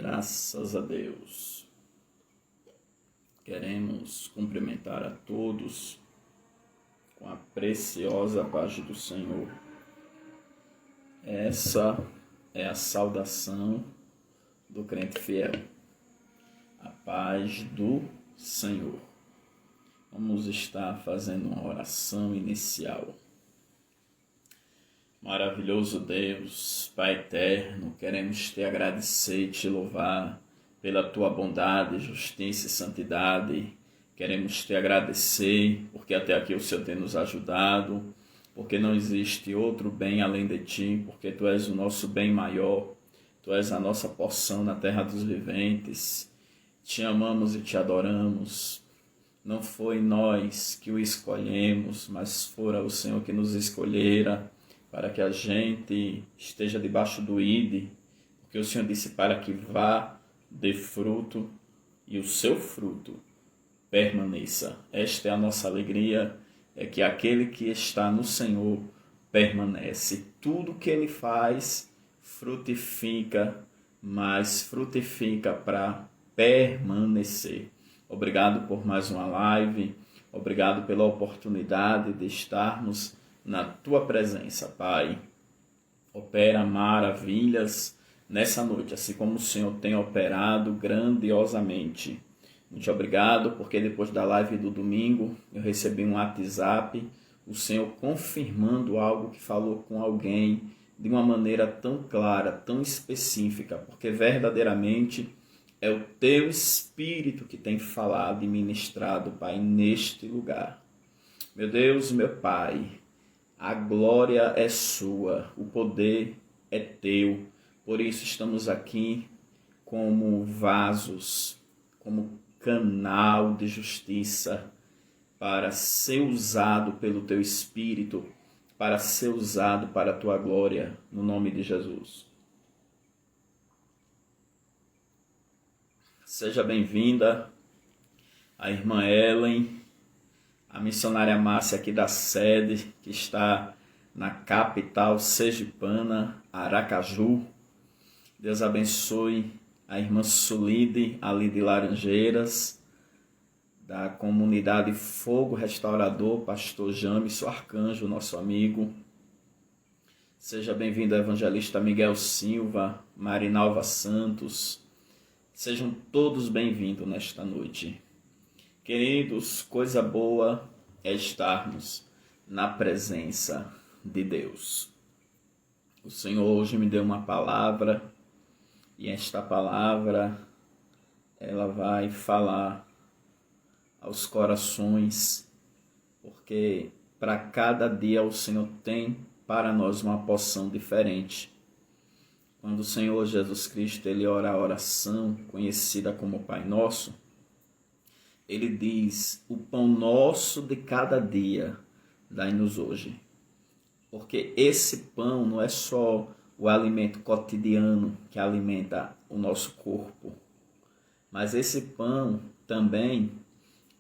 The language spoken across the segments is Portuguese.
Graças a Deus. Queremos cumprimentar a todos com a preciosa paz do Senhor. Essa é a saudação do crente fiel. A paz do Senhor. Vamos estar fazendo uma oração inicial. Maravilhoso Deus, Pai eterno, queremos te agradecer e te louvar pela tua bondade, justiça e santidade. Queremos te agradecer porque até aqui o Senhor tem nos ajudado, porque não existe outro bem além de ti, porque tu és o nosso bem maior, tu és a nossa porção na terra dos viventes. Te amamos e te adoramos. Não foi nós que o escolhemos, mas fora o Senhor que nos escolhera, para que a gente esteja debaixo do ID, porque o Senhor disse para que vá, dê fruto e o seu fruto permaneça. Esta é a nossa alegria, é que aquele que está no Senhor permanece. Tudo que ele faz frutifica, mas frutifica para permanecer. Obrigado por mais uma live, obrigado pela oportunidade de estarmos na tua presença, Pai. Opera maravilhas nessa noite, assim como o Senhor tem operado grandiosamente. Muito obrigado, porque depois da live do domingo, eu recebi um WhatsApp, o Senhor confirmando algo que falou com alguém de uma maneira tão clara, tão específica, porque verdadeiramente é o teu Espírito que tem falado e ministrado, Pai, neste lugar. Meu Deus, meu Pai, a glória é sua, o poder é teu. Por isso estamos aqui como vasos, como canal de justiça, para ser usado pelo teu Espírito, para ser usado para a tua glória, no nome de Jesus. Seja bem-vinda a irmã Ellen, a missionária Márcia aqui da sede, que está na capital sergipana, Aracaju. Deus abençoe a irmã Sulide, ali de Laranjeiras, da comunidade Fogo Restaurador, pastor Jameson Arcanjo, nosso amigo. Seja bem-vindo ao evangelista Miguel Silva, Marinalva Santos. Sejam todos bem-vindos nesta noite. Queridos, coisa boa é estarmos na presença de Deus. O Senhor hoje me deu uma palavra e esta palavra ela vai falar aos corações, porque para cada dia o Senhor tem para nós uma porção diferente. Quando o Senhor Jesus Cristo ele ora a oração conhecida como Pai Nosso, ele diz: o pão nosso de cada dia dai-nos hoje. Porque esse pão não é só o alimento cotidiano que alimenta o nosso corpo, mas esse pão também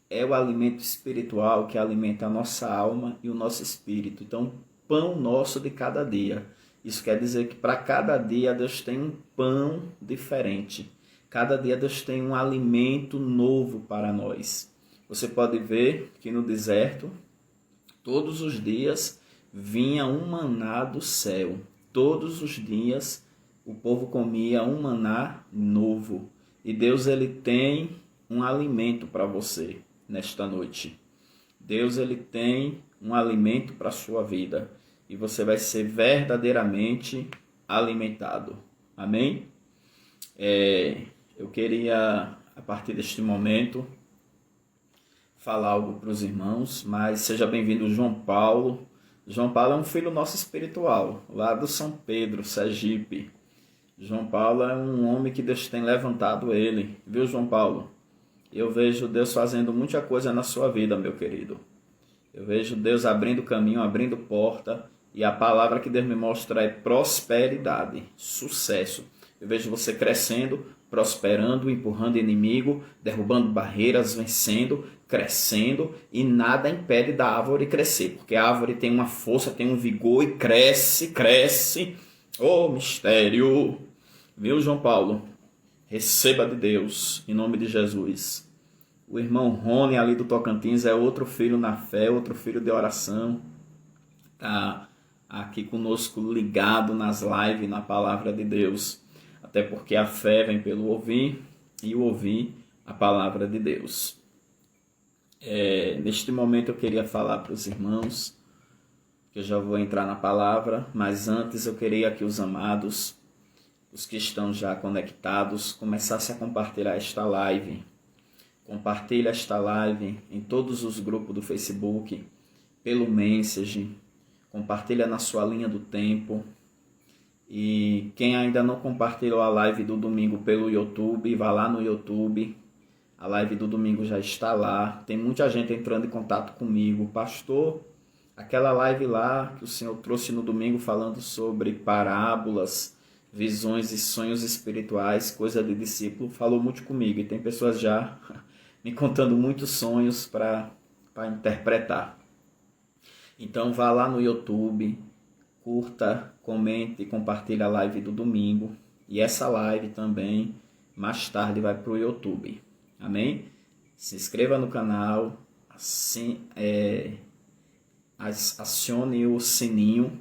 é o alimento espiritual que alimenta a nossa alma e o nosso espírito. Então, pão nosso de cada dia. Isso quer dizer que para cada dia Deus tem um pão diferente. Cada dia Deus tem um alimento novo para nós. Você pode ver que no deserto, todos os dias vinha um maná do céu. Todos os dias o povo comia um maná novo. E Deus ele tem um alimento para você nesta noite. Deus ele tem um alimento para a sua vida. E você vai ser verdadeiramente alimentado. Amém? Eu queria, a partir deste momento, falar algo para os irmãos, mas seja bem-vindo João Paulo. João Paulo é um filho nosso espiritual, lá do São Pedro, Sergipe. João Paulo é um homem que Deus tem levantado ele. Viu, João Paulo? Eu vejo Deus fazendo muita coisa na sua vida, meu querido. Eu vejo Deus abrindo caminho, abrindo porta, e a palavra que Deus me mostra é prosperidade, sucesso. Eu vejo você crescendo, prosperando, empurrando inimigo, derrubando barreiras, vencendo, crescendo, e nada impede da árvore crescer, porque a árvore tem uma força, tem um vigor e cresce, cresce. Oh, mistério! Viu, João Paulo? Receba de Deus, em nome de Jesus. O irmão Rony ali do Tocantins é outro filho na fé, outro filho de oração. Está aqui conosco ligado nas lives, na palavra de Deus. Até porque a fé vem pelo ouvir e o ouvir a palavra de Deus. Neste momento eu queria falar para os irmãos, que eu já vou entrar na palavra, mas antes eu queria que os amados, os que estão já conectados, começassem a compartilhar esta live. Compartilhe esta live em todos os grupos do Facebook, pelo Message, compartilha na sua linha do tempo. E quem ainda não compartilhou a live do domingo pelo YouTube, vá lá no YouTube. A live do domingo já está lá. Tem muita gente entrando em contato comigo. Pastor, aquela live lá que o Senhor trouxe no domingo falando sobre parábolas, visões e sonhos espirituais, coisa de discípulo, falou muito comigo. E tem pessoas já me contando muitos sonhos para interpretar. Então vá lá no YouTube, curta, comente e compartilhe a live do domingo. E essa live também, mais tarde, vai para o YouTube. Amém? Se inscreva no canal, acione o sininho,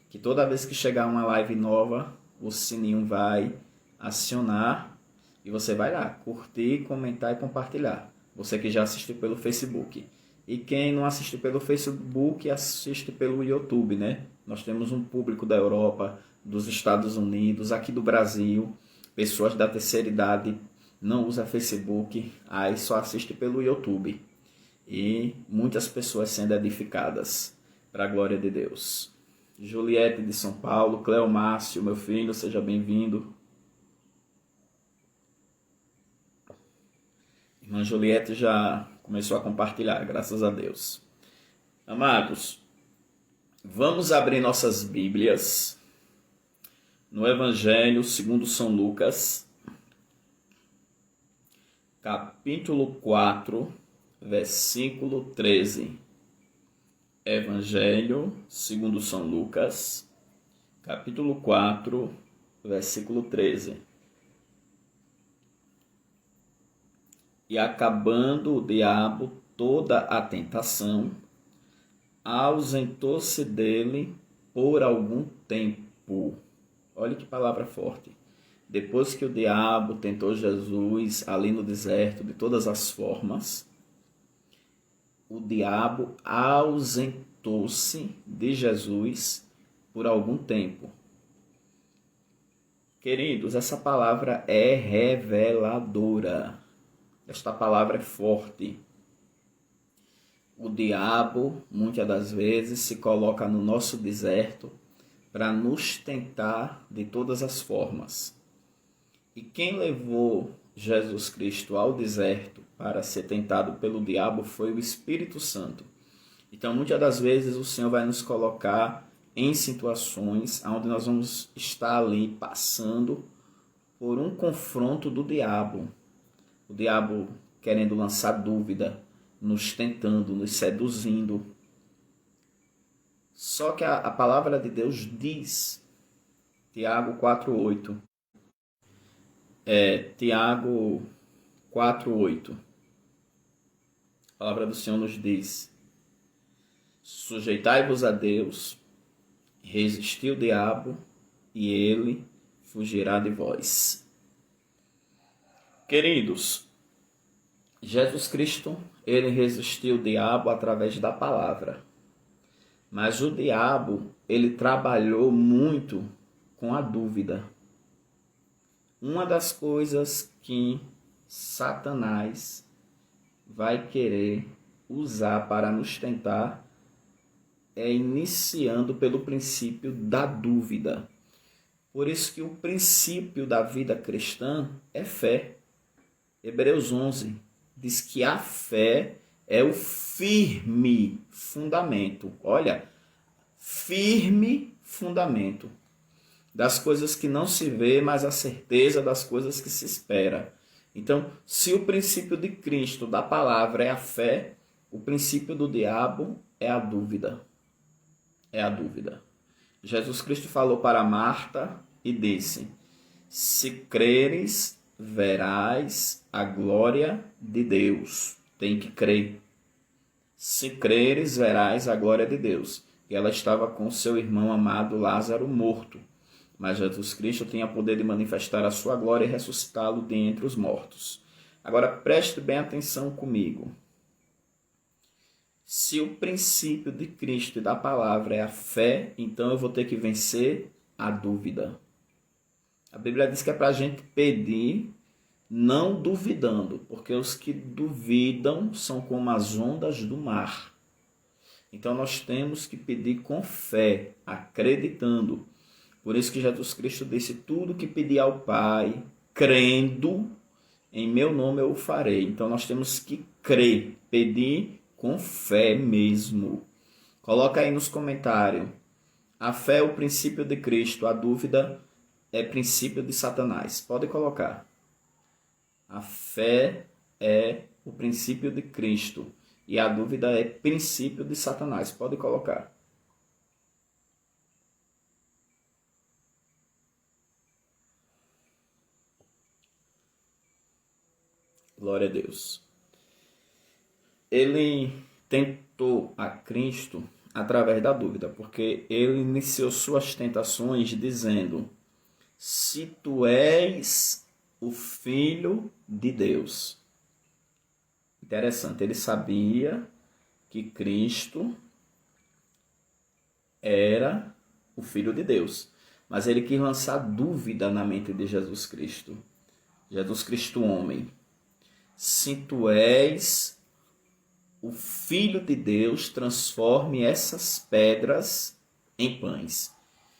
que toda vez que chegar uma live nova, o sininho vai acionar e você vai lá curtir, comentar e compartilhar. Você que já assistiu pelo Facebook. E quem não assiste pelo Facebook, assiste pelo YouTube, né? Nós temos um público da Europa, dos Estados Unidos, aqui do Brasil. Pessoas da terceira idade não usam Facebook, aí só assiste pelo YouTube. E muitas pessoas sendo edificadas para a glória de Deus. Juliette de São Paulo, Cleomárcio, meu filho, seja bem-vindo. Irmã Juliette já começou a compartilhar, graças a Deus. Amados, vamos abrir nossas Bíblias no Evangelho segundo São Lucas, capítulo 4, versículo 13. Evangelho segundo São Lucas, capítulo 4, versículo 13. E acabando o diabo toda a tentação, ausentou-se dele por algum tempo. Olha que palavra forte. Depois que o diabo tentou Jesus ali no deserto de todas as formas, o diabo ausentou-se de Jesus por algum tempo. Queridos, essa palavra é reveladora. Esta palavra é forte. O diabo, muitas das vezes, se coloca no nosso deserto para nos tentar de todas as formas. E quem levou Jesus Cristo ao deserto para ser tentado pelo diabo foi o Espírito Santo. Então, muitas das vezes, o Senhor vai nos colocar em situações onde nós vamos estar ali passando por um confronto do diabo. O diabo querendo lançar dúvida, nos tentando, nos seduzindo. Só que a palavra de Deus diz, Tiago 4,8. Tiago 4,8. A palavra do Senhor nos diz: sujeitai-vos a Deus, resisti o diabo, e ele fugirá de vós. Queridos, Jesus Cristo, ele resistiu o diabo através da palavra. Mas o diabo, ele trabalhou muito com a dúvida. Uma das coisas que Satanás vai querer usar para nos tentar é iniciando pelo princípio da dúvida. Por isso que o princípio da vida cristã é fé. Hebreus 11 diz que a fé é o firme fundamento. Olha, firme fundamento das coisas que não se vê, mas a certeza das coisas que se espera. Então, se o princípio de Cristo, da palavra, é a fé, o princípio do diabo é a dúvida. É a dúvida. Jesus Cristo falou para Marta e disse: se creres, verás a glória de Deus. Tem que crer. Se creres, verás a glória de Deus. E ela estava com seu irmão amado Lázaro morto. Mas Jesus Cristo tinha poder de manifestar a sua glória e ressuscitá-lo de entre os mortos. Agora preste bem atenção comigo. Se o princípio de Cristo e da palavra é a fé, então eu vou ter que vencer a dúvida. A Bíblia diz que é para a gente pedir não duvidando, porque os que duvidam são como as ondas do mar. Então nós temos que pedir com fé, acreditando. Por isso que Jesus Cristo disse, tudo que pedir ao Pai, crendo, em meu nome eu o farei. Então nós temos que crer, pedir com fé mesmo. Coloca aí nos comentários. A fé é o princípio de Cristo, a dúvida é princípio de Satanás. Pode colocar. A fé é o princípio de Cristo e a dúvida é princípio de Satanás. Pode colocar. Glória a Deus. Ele tentou a Cristo através da dúvida, porque ele iniciou suas tentações dizendo, se tu és o Filho de Deus. Interessante, ele sabia que Cristo era o Filho de Deus, mas ele quis lançar dúvida na mente de Jesus Cristo. Jesus Cristo homem, se tu és o Filho de Deus, transforme essas pedras em pães.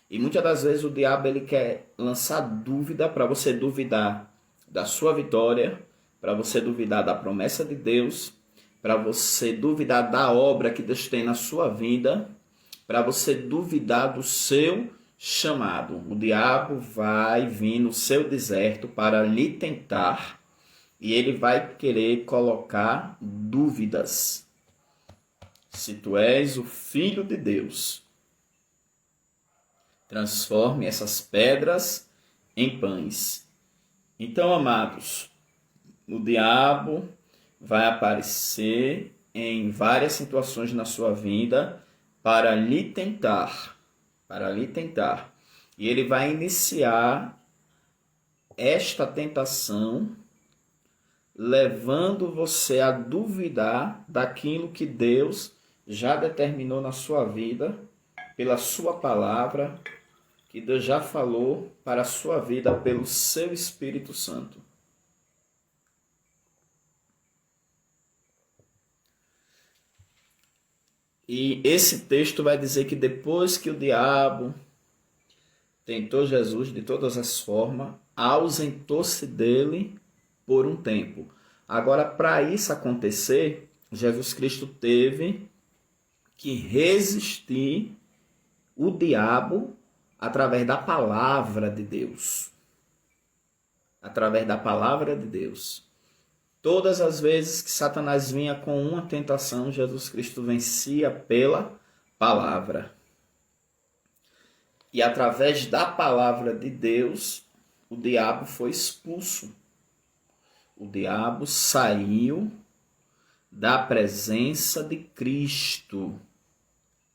E muitas das vezes o diabo ele quer lançar dúvida para você duvidar da sua vitória, para você duvidar da promessa de Deus, para você duvidar da obra que Deus tem na sua vida, para você duvidar do seu chamado. O diabo vai vir no seu deserto para lhe tentar e ele vai querer colocar dúvidas. Se tu és o Filho de Deus, transforme essas pedras em pães. Então, amados, o diabo vai aparecer em várias situações na sua vida para lhe tentar. E ele vai iniciar esta tentação levando você a duvidar daquilo que Deus já determinou na sua vida, pela sua palavra, que Deus já falou para a sua vida pelo seu Espírito Santo. E esse texto vai dizer que depois que o diabo tentou Jesus de todas as formas, ausentou-se dele por um tempo. Agora, para isso acontecer, Jesus Cristo teve que resistir o diabo através da palavra de Deus. Através da palavra de Deus. Todas as vezes que Satanás vinha com uma tentação, Jesus Cristo vencia pela palavra. E através da palavra de Deus, o diabo foi expulso. O diabo saiu da presença de Cristo.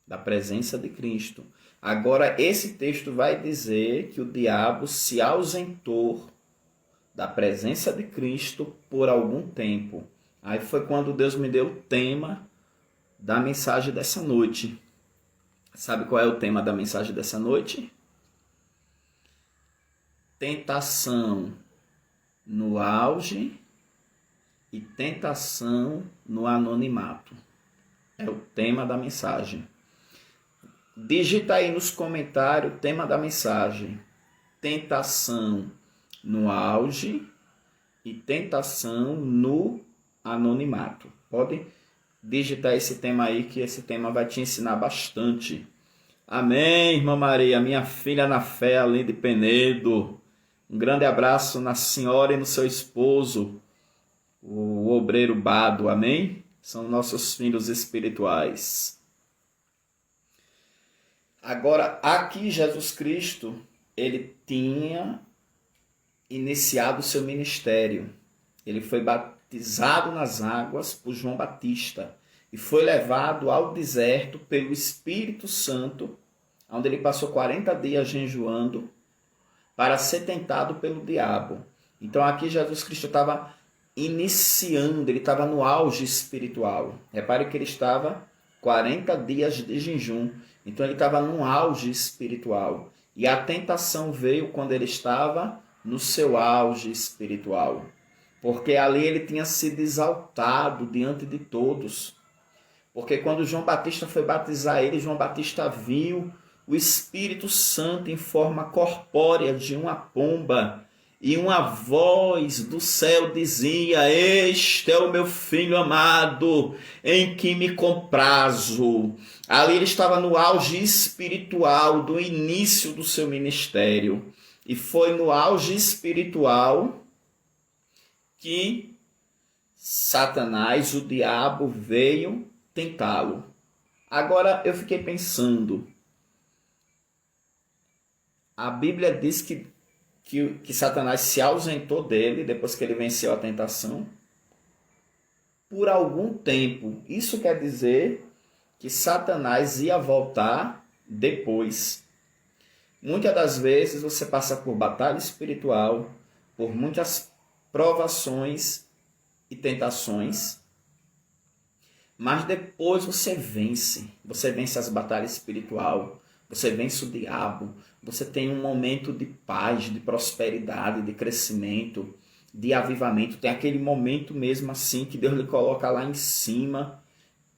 Da presença de Cristo. Agora, esse texto vai dizer que o diabo se ausentou da presença de Cristo por algum tempo. Aí foi quando Deus me deu o tema da mensagem dessa noite. Sabe qual é o tema da mensagem dessa noite? Tentação no auge e tentação no anonimato. É o tema da mensagem. Digita aí nos comentários o tema da mensagem. Tentação no auge e tentação no anonimato. Pode digitar esse tema aí, que esse tema vai te ensinar bastante. Amém, irmã Maria, minha filha na fé, Aline Penedo. Um grande abraço na senhora e no seu esposo, o obreiro Bado. Amém? São nossos filhos espirituais. Agora, aqui Jesus Cristo, ele tinha iniciado o seu ministério. Ele foi batizado nas águas por João Batista e foi levado ao deserto pelo Espírito Santo, onde ele passou 40 dias jejuando para ser tentado pelo diabo. Então aqui Jesus Cristo estava iniciando, ele estava no auge espiritual. Repare que ele estava 40 dias de jejum. Então ele estava no auge espiritual. E a tentação veio quando ele estava no seu auge espiritual. Porque ali ele tinha sido exaltado diante de todos. Porque quando João Batista foi batizar ele, João Batista viu o Espírito Santo em forma corpórea de uma pomba. E uma voz do céu dizia: este é o meu filho amado, em que me comprazo. Ali ele estava no auge espiritual do início do seu ministério. E foi no auge espiritual que Satanás, o diabo, veio tentá-lo. Agora eu fiquei pensando, a Bíblia diz que Satanás se ausentou dele depois que ele venceu a tentação por algum tempo. Isso quer dizer que Satanás ia voltar depois. Muitas das vezes você passa por batalha espiritual, por muitas provações e tentações, mas depois você vence as batalhas espirituais, você vence o diabo, você tem um momento de paz, de prosperidade, de crescimento, de avivamento, tem aquele momento mesmo assim que Deus lhe coloca lá em cima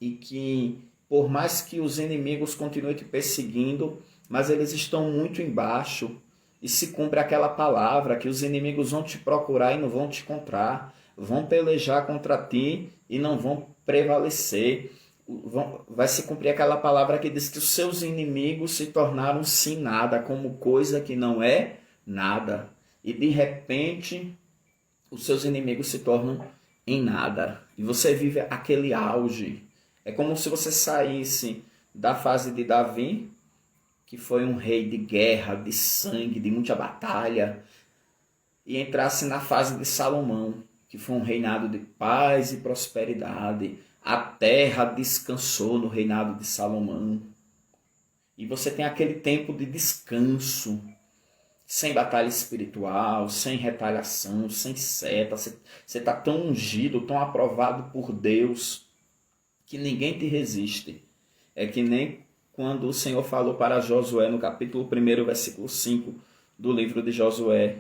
e que por mais que os inimigos continuem te perseguindo, mas eles estão muito embaixo e se cumpre aquela palavra que os inimigos vão te procurar e não vão te encontrar, vão pelejar contra ti e não vão prevalecer. Vai se cumprir aquela palavra que diz que os seus inimigos se tornaram-se nada, como coisa que não é nada. E de repente, os seus inimigos se tornam em nada. E você vive aquele auge. É como se você saísse da fase de Davi, que foi um rei de guerra, de sangue, de muita batalha, e entrasse na fase de Salomão, que foi um reinado de paz e prosperidade. A terra descansou no reinado de Salomão. E você tem aquele tempo de descanso, sem batalha espiritual, sem retaliação, sem seta. Você está tão ungido, tão aprovado por Deus, que ninguém te resiste. É que nem quando o Senhor falou para Josué, no capítulo 1, versículo 5 do livro de Josué: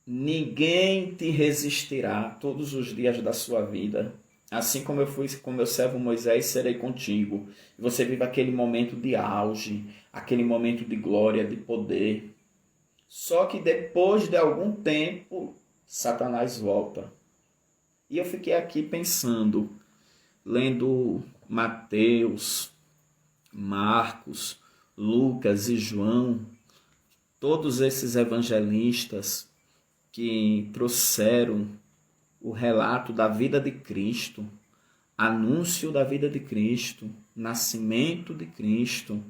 ninguém te resistirá todos os dias da sua vida. Assim como eu fui com meu servo Moisés, serei contigo. E você vive aquele momento de auge, aquele momento de glória, de poder. Só que depois de algum tempo, Satanás volta. E eu fiquei aqui pensando, lendo Mateus, Marcos, Lucas e João, todos esses evangelistas que trouxeram o relato da vida de Cristo, anúncio da vida de Cristo, nascimento de Cristo,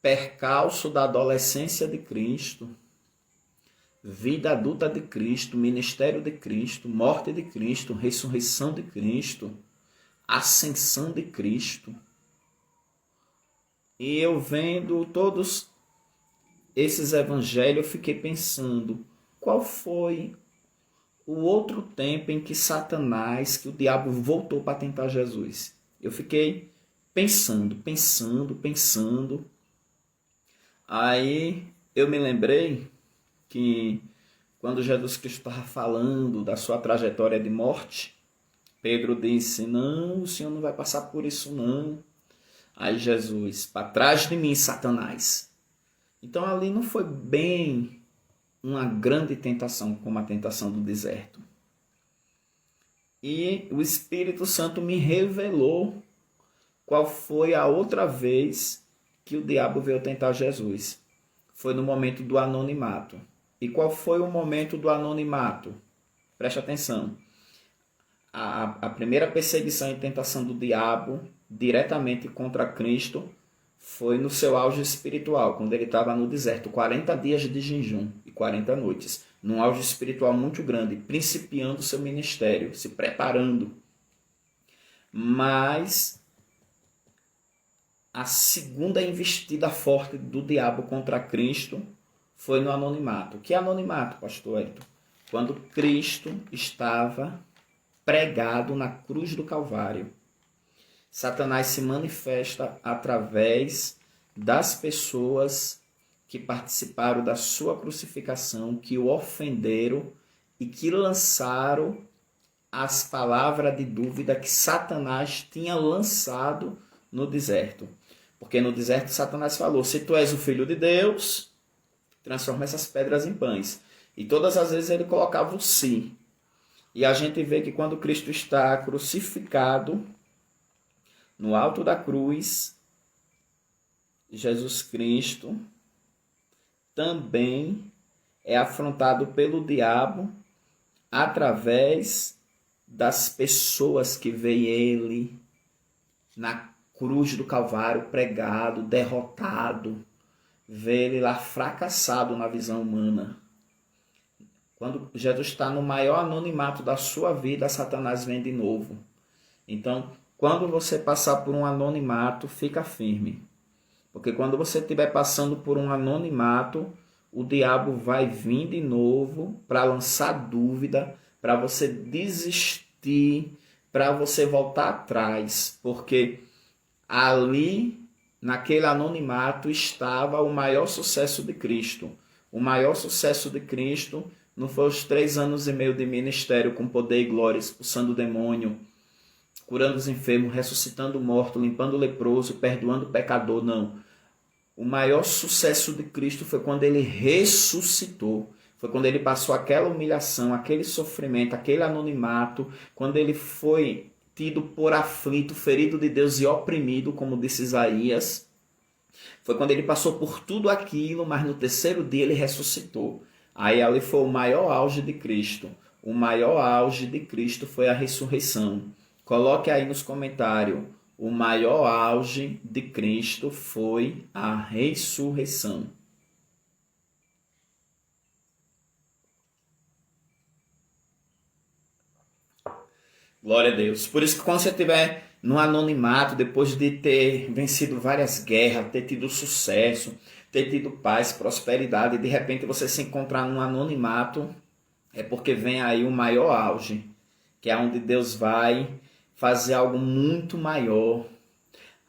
percalço da adolescência de Cristo, vida adulta de Cristo, ministério de Cristo, morte de Cristo, ressurreição de Cristo, ascensão de Cristo. E eu vendo todos esses evangelhos, eu fiquei pensando, qual foi o outro tempo em que Satanás, que o diabo voltou para tentar Jesus? Eu fiquei pensando. Aí eu me lembrei que quando Jesus Cristo estava falando da sua trajetória de morte, Pedro disse: não, o Senhor não vai passar por isso não. Aí Jesus: para trás de mim, Satanás. Então ali não foi bem uma grande tentação como a tentação do deserto. E o Espírito Santo me revelou qual foi a outra vez que o diabo veio tentar Jesus. Foi no momento do anonimato. E qual foi o momento do anonimato? Preste atenção. A primeira perseguição e tentação do diabo diretamente contra Cristo foi no seu auge espiritual, quando ele estava no deserto, 40 dias de jejum e 40 noites, num auge espiritual muito grande, principiando seu ministério, se preparando. Mas a segunda investida forte do diabo contra Cristo foi no anonimato. Que anonimato, pastor Elton? Quando Cristo estava pregado na cruz do Calvário. Satanás se manifesta através das pessoas que participaram da sua crucificação, que o ofenderam e que lançaram as palavras de dúvida que Satanás tinha lançado no deserto. Porque no deserto Satanás falou: se tu és o filho de Deus, transforma essas pedras em pães. E todas as vezes ele colocava o si. E a gente vê que quando Cristo está crucificado, no alto da cruz, Jesus Cristo também é afrontado pelo diabo através das pessoas que veem ele na cruz do Calvário pregado, derrotado, vê ele lá fracassado na visão humana. Quando Jesus está no maior anonimato da sua vida, Satanás vem de novo. Então, quando você passar por um anonimato, fica firme. Porque quando você estiver passando por um anonimato, o diabo vai vir de novo para lançar dúvida, para você desistir, para você voltar atrás. Porque ali, naquele anonimato, estava o maior sucesso de Cristo. O maior sucesso de Cristo não foi os 3 anos e meio de ministério com poder e glória, expulsando o demônio, curando os enfermos, ressuscitando o morto, limpando o leproso, perdoando o pecador, não. O maior sucesso de Cristo foi quando ele ressuscitou. Foi quando ele passou aquela humilhação, aquele sofrimento, aquele anonimato, quando ele foi tido por aflito, ferido de Deus e oprimido, como disse Isaías. Foi quando ele passou por tudo aquilo, mas no 3º dia ele ressuscitou. Aí ali foi o maior auge de Cristo. O maior auge de Cristo foi a ressurreição. Coloque aí nos comentários. O maior auge de Cristo foi a ressurreição. Glória a Deus. Por isso que quando você estiver no anonimato, depois de ter vencido várias guerras, ter tido sucesso, ter tido paz, prosperidade, e de repente você se encontrar num anonimato, é porque vem aí o maior auge, que é onde Deus vai fazer algo muito maior,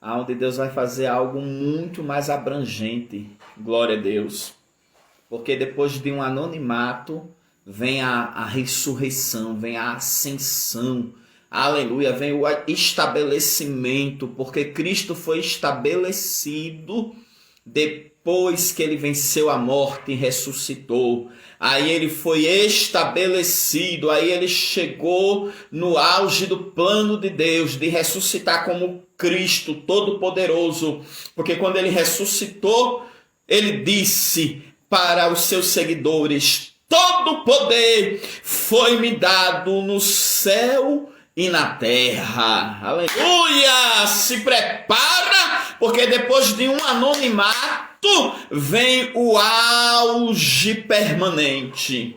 onde Deus vai fazer algo muito mais abrangente. Glória a Deus. Porque depois de um anonimato, vem a ressurreição, vem a ascensão. Aleluia, vem o estabelecimento, porque Cristo foi estabelecido depois que ele venceu a morte e ressuscitou. Aí ele foi estabelecido, aí ele chegou no auge do plano de Deus, de ressuscitar como Cristo Todo-Poderoso. Porque quando ele ressuscitou, ele disse para os seus seguidores: todo poder foi-me dado no céu e na terra. Aleluia! Se prepara, porque depois de um anonimato vem o auge permanente.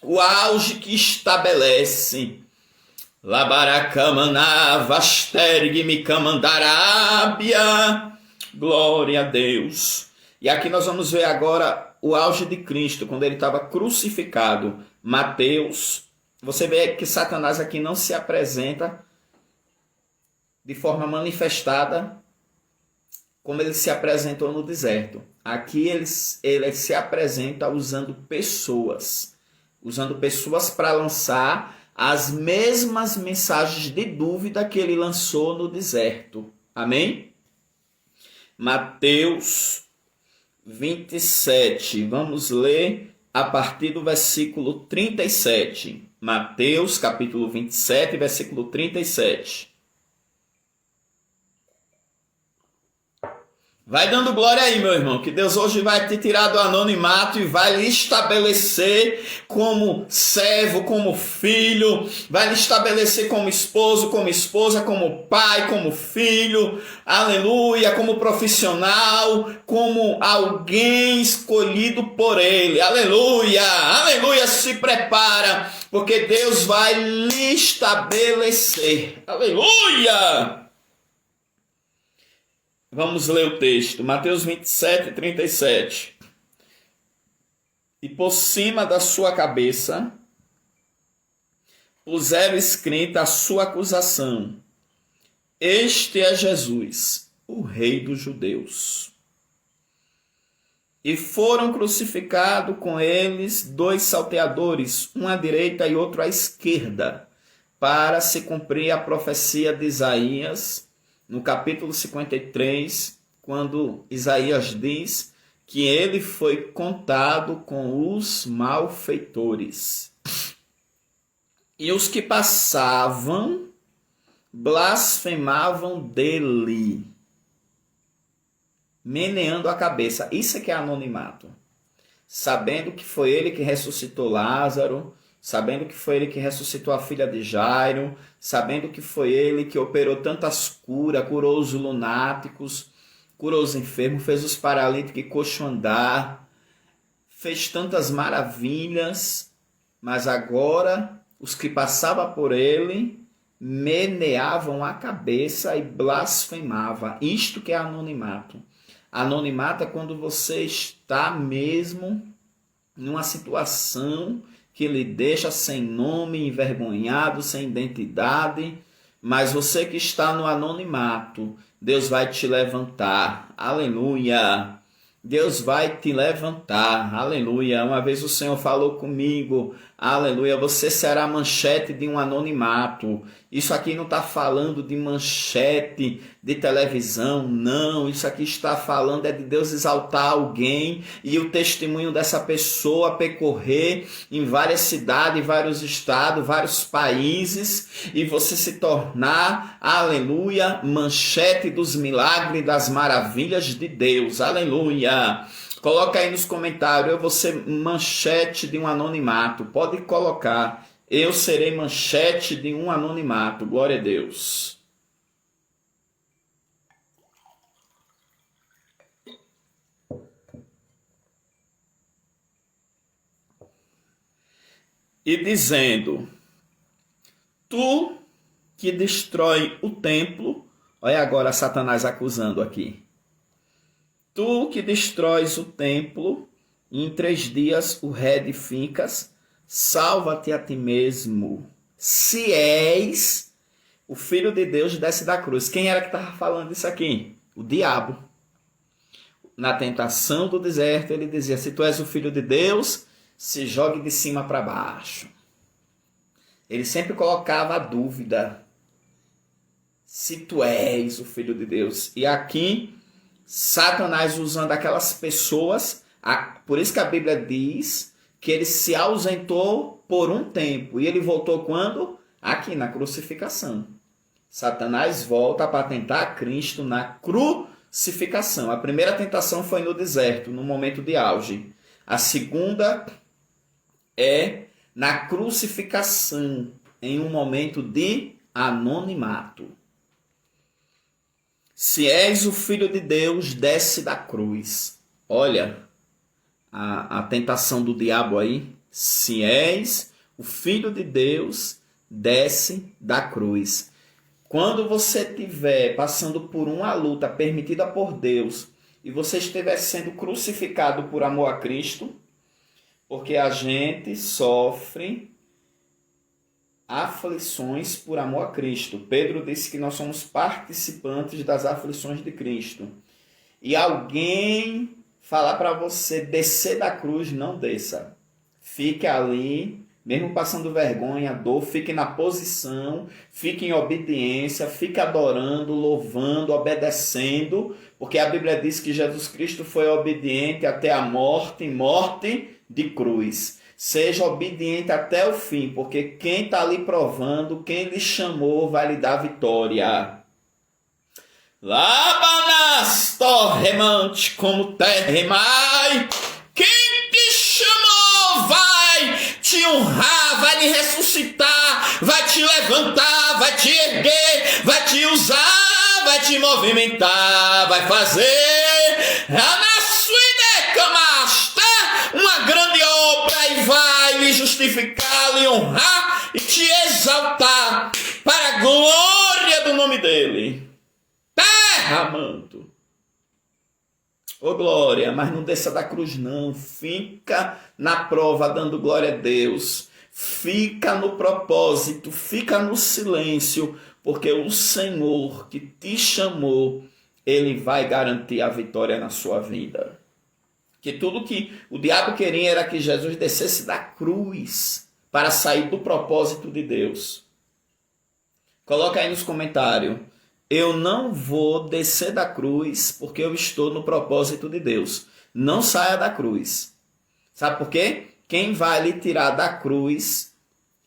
O auge que estabelece. Labaracamana vastergmi camandarábia. Glória a Deus. E aqui nós vamos ver agora o auge de Cristo, quando ele estava crucificado. Mateus. Você vê que Satanás aqui não se apresenta de forma manifestada como ele se apresentou no deserto. Aqui ele se apresenta usando pessoas para lançar as mesmas mensagens de dúvida que ele lançou no deserto. Amém? Mateus 27, vamos ler a partir do versículo 37. Mateus, capítulo 27, versículo 37. Vai dando glória aí, meu irmão, que Deus hoje vai te tirar do anonimato e vai lhe estabelecer como servo, como filho, vai lhe estabelecer como esposo, como esposa, como pai, como filho, aleluia, como profissional, como alguém escolhido por Ele, aleluia, aleluia, se prepara, porque Deus vai lhe estabelecer, aleluia. Vamos ler o texto, Mateus 27, 37. E por cima da sua cabeça puseram escrita a sua acusação. Este é Jesus, o Rei dos Judeus. E foram crucificados com eles 2 salteadores, um à direita e outro à esquerda, para se cumprir a profecia de Isaías, no capítulo 53, quando Isaías diz que ele foi contado com os malfeitores. E os que passavam blasfemavam dele, meneando a cabeça. Isso é que é anonimato. Sabendo que foi ele que ressuscitou Lázaro, sabendo que foi ele que ressuscitou a filha de Jairo, sabendo que foi ele que operou tantas curas, curou os lunáticos, curou os enfermos, fez os paralíticos e coxo andar, fez tantas maravilhas, mas agora os que passavam por ele meneavam a cabeça e blasfemavam. Isto que é anonimato. Anonimato é quando você está mesmo numa situação que lhe deixa sem nome, envergonhado, sem identidade, mas você que está no anonimato, Deus vai te levantar, aleluia, Deus vai te levantar, aleluia. Uma vez o Senhor falou comigo, aleluia, você será manchete de um anonimato. Isso aqui não está falando de manchete de televisão, não. Isso aqui está falando é de Deus exaltar alguém e o testemunho dessa pessoa percorrer em várias cidades, vários estados, vários países e você se tornar, aleluia, manchete dos milagres e das maravilhas de Deus, aleluia. Coloca aí nos comentários, eu vou ser manchete de um anonimato. Pode colocar, eu serei manchete de um anonimato. Glória a Deus. E dizendo, tu que destrói o templo, olha agora Satanás acusando aqui. Tu que destróis o templo, e em 3 dias o reedificas, salva-te a ti mesmo. Se és o Filho de Deus, desce da cruz. Quem era que estava falando isso aqui? O diabo. Na tentação do deserto, ele dizia, se tu és o Filho de Deus, se jogue de cima para baixo. Ele sempre colocava a dúvida. Se tu és o Filho de Deus. E aqui, Satanás usando aquelas pessoas, por isso que a Bíblia diz que ele se ausentou por um tempo. E ele voltou quando? Aqui, na crucificação. Satanás volta para tentar Cristo na crucificação. A primeira tentação foi no deserto, no momento de auge. A segunda é na crucificação, em um momento de anonimato. Se és o Filho de Deus, desce da cruz. Olha a tentação do diabo aí. Se és o Filho de Deus, desce da cruz. Quando você estiver passando por uma luta permitida por Deus e você estiver sendo crucificado por amor a Cristo, porque a gente sofre aflições por amor a Cristo. Pedro disse que nós somos participantes das aflições de Cristo. E alguém falar para você descer da cruz, não desça. Fique ali, mesmo passando vergonha, dor, fique na posição, fique em obediência, fique adorando, louvando, obedecendo, porque a Bíblia diz que Jesus Cristo foi obediente até a morte, morte de cruz. Seja obediente até o fim, porque quem está ali provando, quem lhe chamou, vai lhe dar vitória. Labanas torremante como terremai. Quem te chamou vai te honrar, vai te ressuscitar, vai te levantar, vai te erguer, vai te usar, vai te movimentar, vai fazer na sua decamasta uma grande obra e vai lhe justificar, lhe honrar e te exaltar para a glória do nome dele. Terra, manto. Ô glória, mas não desça da cruz não, fica na prova dando glória a Deus, fica no propósito, fica no silêncio, porque o Senhor que te chamou, Ele vai garantir a vitória na sua vida. Que tudo que o diabo queria era que Jesus descesse da cruz para sair do propósito de Deus. Coloca aí nos comentários. Eu não vou descer da cruz porque eu estou no propósito de Deus. Não saia da cruz. Sabe por quê? Quem vai lhe tirar da cruz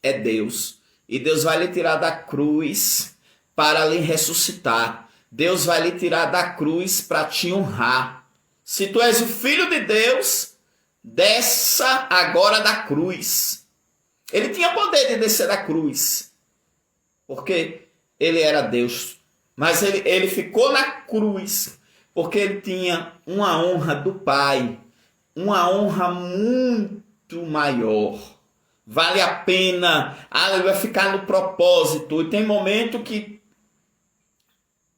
é Deus. E Deus vai lhe tirar da cruz para lhe ressuscitar. Deus vai lhe tirar da cruz para te honrar. Se tu és o filho de Deus, desça agora da cruz. Ele tinha poder de descer da cruz, porque ele era Deus. Mas ele ficou na cruz, porque ele tinha uma honra do Pai, uma honra muito maior. Vale a pena, ele vai ficar no propósito. E tem momento que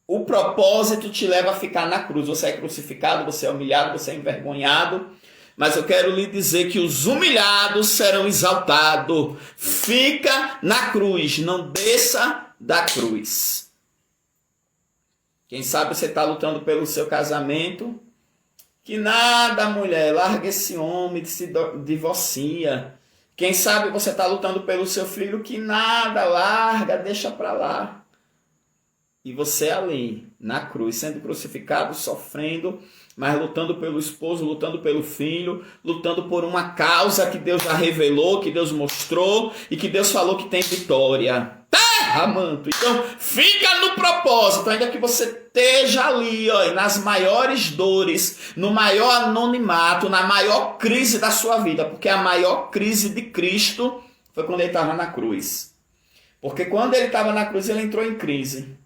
o propósito te leva a ficar na cruz. Você é crucificado, você é humilhado, você é envergonhado. Mas eu quero lhe dizer que os humilhados serão exaltados. Fica na cruz, não desça da cruz. Quem sabe você está lutando pelo seu casamento. Que nada, mulher, larga esse homem, se divorcia. Quem sabe você está lutando pelo seu filho. Que nada, larga, deixa para lá. E você ali, na cruz, sendo crucificado, sofrendo, mas lutando pelo esposo, lutando pelo filho, lutando por uma causa que Deus já revelou, que Deus mostrou e que Deus falou que tem vitória. Terra, manto. Então, fica no propósito, ainda que você esteja ali, ó, nas maiores dores, no maior anonimato, na maior crise da sua vida, porque a maior crise de Cristo foi quando ele estava na cruz. Porque quando ele estava na cruz, ele entrou em crise.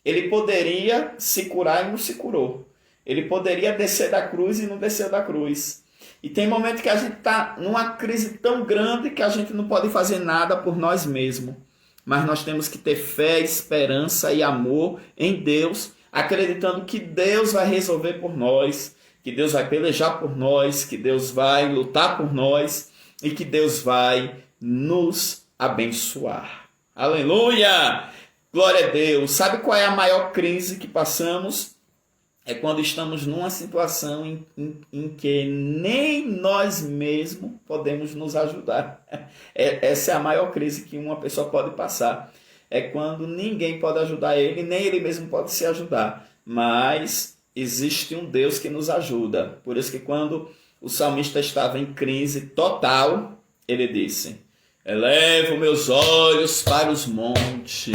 Ele poderia se curar e não se curou. Ele poderia descer da cruz e não desceu da cruz. E tem momento que a gente está numa crise tão grande que a gente não pode fazer nada por nós mesmos. Mas nós temos que ter fé, esperança e amor em Deus, acreditando que Deus vai resolver por nós, que Deus vai pelejar por nós, que Deus vai lutar por nós e que Deus vai nos abençoar. Aleluia! Glória a Deus. Sabe qual é a maior crise que passamos? É quando estamos numa situação em que nem nós mesmos podemos nos ajudar. Essa é a maior crise que uma pessoa pode passar. É quando ninguém pode ajudar ele, nem ele mesmo pode se ajudar. Mas existe um Deus que nos ajuda. Por isso que quando o salmista estava em crise total, ele disse: elevo meus olhos para os montes,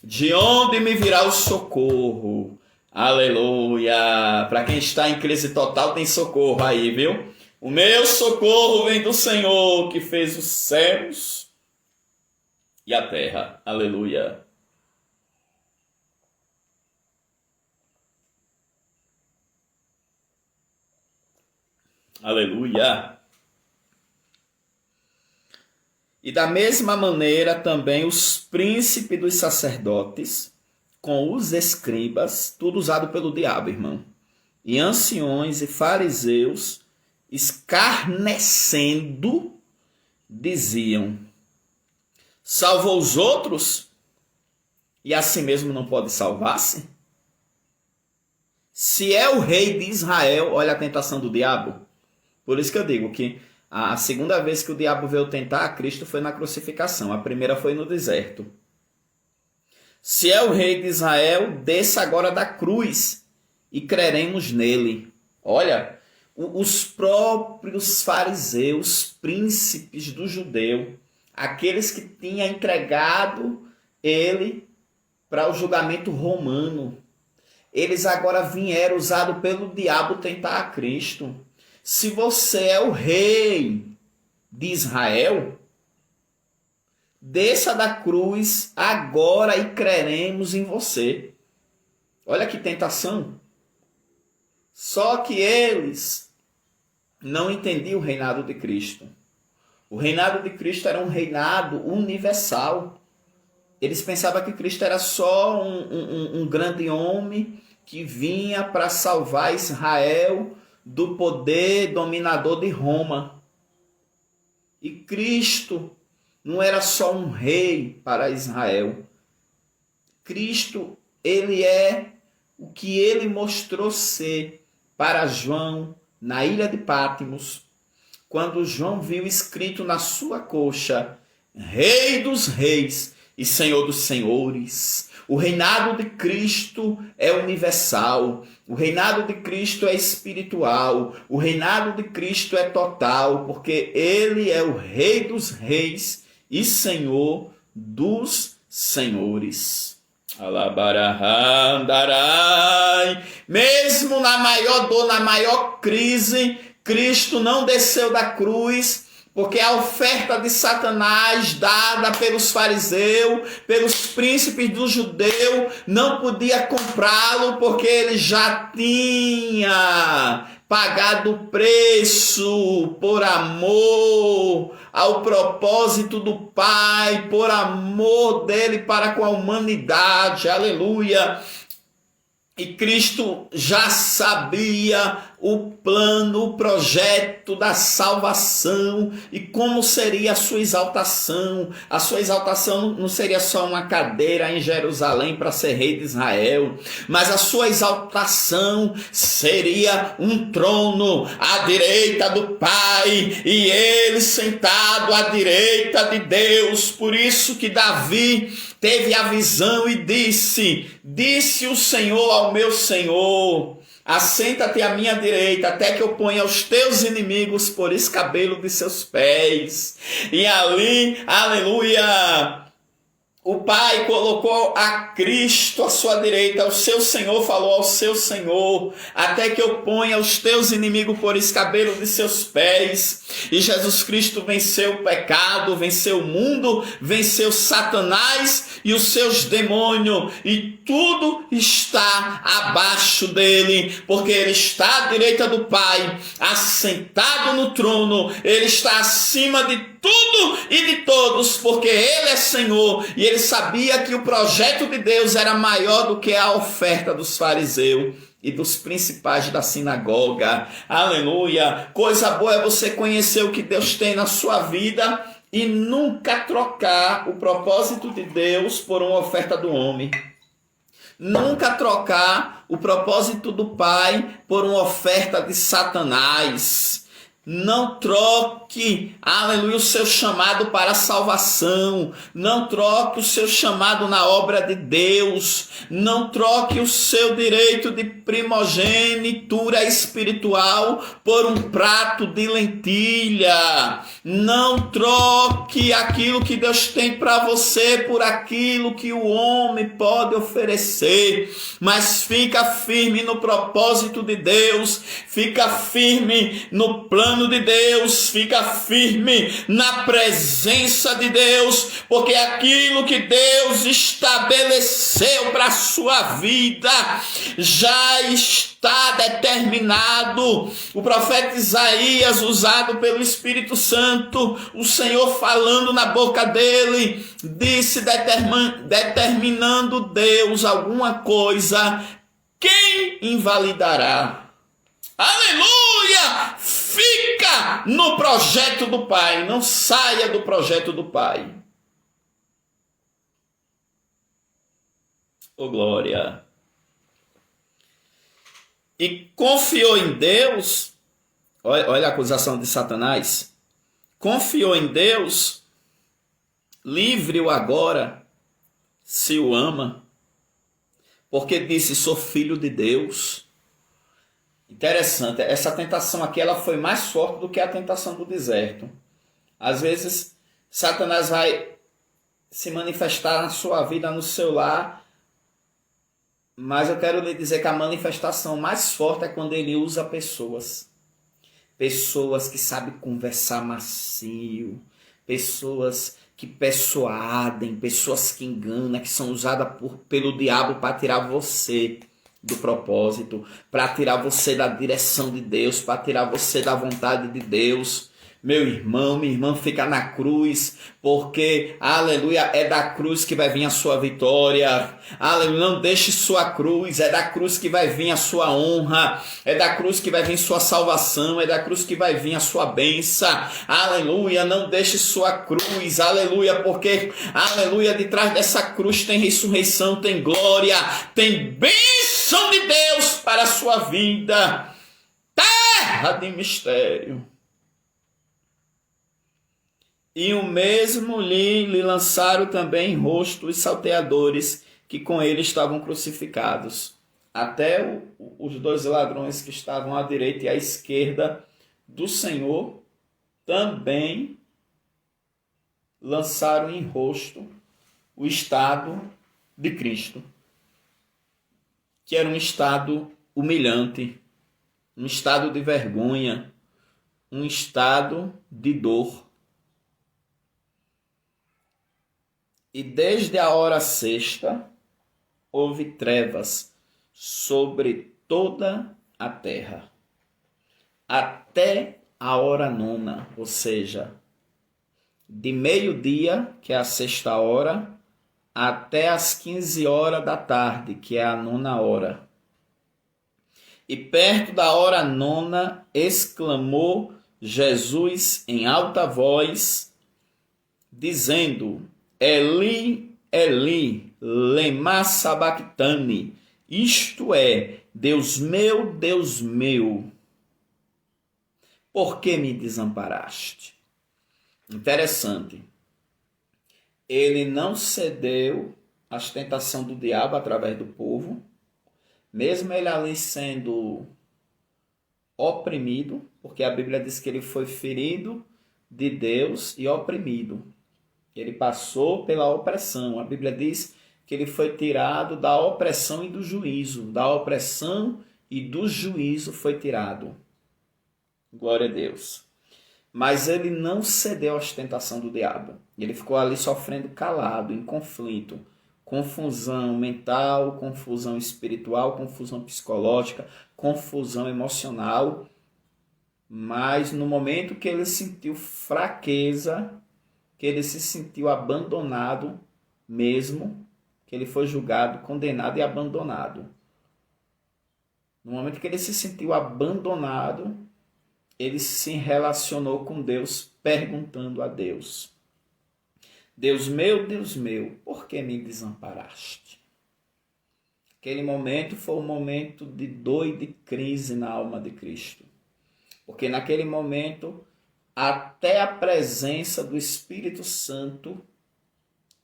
de onde me virá o socorro? Aleluia! Para quem está em crise total, tem socorro aí, viu? O meu socorro vem do Senhor, que fez os céus e a terra. Aleluia! Aleluia! E da mesma maneira também os príncipes dos sacerdotes, com os escribas, tudo usado pelo diabo, irmão, e anciões e fariseus, escarnecendo, diziam: salvou os outros e a si mesmo não pode salvar-se? Se é o rei de Israel, olha a tentação do diabo. Por isso que eu digo que a segunda vez que o diabo veio tentar a Cristo foi na crucificação. A primeira foi no deserto. Se é o rei de Israel, desça agora da cruz e creremos nele. Olha, os próprios fariseus, príncipes do judeu, aqueles que tinham entregado ele para o julgamento romano. Eles agora vieram usados pelo diabo tentar a Cristo. Se você é o rei de Israel, desça da cruz agora e creremos em você. Olha que tentação. Só que eles não entendiam o reinado de Cristo. O reinado de Cristo era um reinado universal. Eles pensavam que Cristo era só um grande homem que vinha para salvar Israel do poder dominador de Roma. E Cristo não era só um rei para Israel. Cristo, ele é o que ele mostrou ser para João na ilha de Patmos, quando João viu escrito na sua coxa: Rei dos reis e Senhor dos senhores. O reinado de Cristo é universal. O reinado de Cristo é espiritual. O reinado de Cristo é total, porque ele é o Rei dos reis e Senhor dos senhores. Alabarahandarai. Mesmo na maior dor, na maior crise, Cristo não desceu da cruz, porque a oferta de Satanás dada pelos fariseus, pelos príncipes do judeu, não podia comprá-lo, porque ele já tinha pagado o preço por amor ao propósito do Pai, por amor dele para com a humanidade. Aleluia! E Cristo já sabia o plano, o projeto da salvação e como seria a sua exaltação. A sua exaltação não seria só uma cadeira em Jerusalém para ser rei de Israel, mas a sua exaltação seria um trono à direita do Pai e ele sentado à direita de Deus. Por isso que Davi teve a visão e disse o Senhor ao meu Senhor: assenta-te à minha direita, até que eu ponha os teus inimigos por escabelo de seus pés. E ali, aleluia, o Pai colocou a Cristo à sua direita, o seu Senhor falou ao seu Senhor: até que eu ponha os teus inimigos por escabelo de seus pés. E Jesus Cristo venceu o pecado, venceu o mundo, venceu Satanás e os seus demônios, e tudo está abaixo dele, porque ele está à direita do Pai, assentado no trono. Ele está acima de tudo e de todos, porque ele é Senhor, e ele sabia que o projeto de Deus era maior do que a oferta dos fariseus e dos principais da sinagoga. Aleluia! Coisa boa é você conhecer o que Deus tem na sua vida e nunca trocar o propósito de Deus por uma oferta do homem. Nunca trocar o propósito do Pai por uma oferta de Satanás. Não troque, aleluia, o seu chamado para a salvação. Não troque o seu chamado na obra de Deus. Não troque o seu direito de primogenitura espiritual por um prato de lentilha. Não troque aquilo que Deus tem para você por aquilo que o homem pode oferecer. Mas fica firme no propósito de Deus. Fica firme no plano de Deus, fica firme na presença de Deus, porque aquilo que Deus estabeleceu para a sua vida já está determinado. O profeta Isaías, usado pelo Espírito Santo, o Senhor falando na boca dele, disse, determinando Deus alguma coisa, quem invalidará? Aleluia! Fica no projeto do Pai. Não saia do projeto do Pai. Oh, glória! E confiou em Deus. Olha a acusação de Satanás. Confiou em Deus. Livre-o agora, se o ama. Porque disse, sou filho de Deus. Interessante, essa tentação aqui ela foi mais forte do que a tentação do deserto. Às vezes, Satanás vai se manifestar na sua vida, no seu lar, Mas eu quero lhe dizer que a manifestação mais forte é quando ele usa pessoas. Pessoas que sabem conversar macio, pessoas que persuadem, pessoas que enganam, que são usadas pelo diabo para tirar você do propósito, para tirar você da direção de Deus, para tirar você da vontade de Deus. Meu irmão, minha irmã, fica na cruz, porque, aleluia, é da cruz que vai vir a sua vitória. Aleluia, não deixe sua cruz, é da cruz que vai vir a sua honra, é da cruz que vai vir sua salvação, é da cruz que vai vir a sua bênção. Aleluia, não deixe sua cruz, aleluia, porque, aleluia, de trás dessa cruz tem ressurreição, tem glória, tem bênção de Deus para a sua vida. Terra de mistério. E o mesmo lhe lançaram também em rosto os salteadores que com ele estavam crucificados. Até os dois ladrões que estavam à direita e à esquerda do Senhor também lançaram em rosto o estado de Cristo, que era um estado humilhante, um estado de vergonha, um estado de dor. E desde a hora sexta houve trevas sobre toda a terra, até a hora nona, ou seja, de meio-dia, que é a sexta hora, até as 15 horas da tarde, que é a nona hora. E perto da hora nona, exclamou Jesus em alta voz, dizendo: Eli, Eli, lema sabachthani, isto é, Deus meu, por que me desamparaste? Interessante. Ele não cedeu às tentações do diabo através do povo, mesmo ele ali sendo oprimido, porque a Bíblia diz que ele foi ferido de Deus e oprimido. Ele passou pela opressão. A Bíblia diz que ele foi tirado da opressão e do juízo. Da opressão e do juízo foi tirado. Glória a Deus. Mas ele não cedeu à ostentação do diabo. Ele ficou ali sofrendo calado, em conflito. Confusão mental, confusão espiritual, confusão psicológica, confusão emocional. Mas no momento que ele sentiu fraqueza, que ele se sentiu abandonado mesmo, que ele foi julgado, condenado e abandonado. No momento que ele se sentiu abandonado, ele se relacionou com Deus, perguntando a Deus: Deus meu, por que me desamparaste? Aquele momento foi um momento de dor e de crise na alma de Cristo. Porque naquele momento, até a presença do Espírito Santo,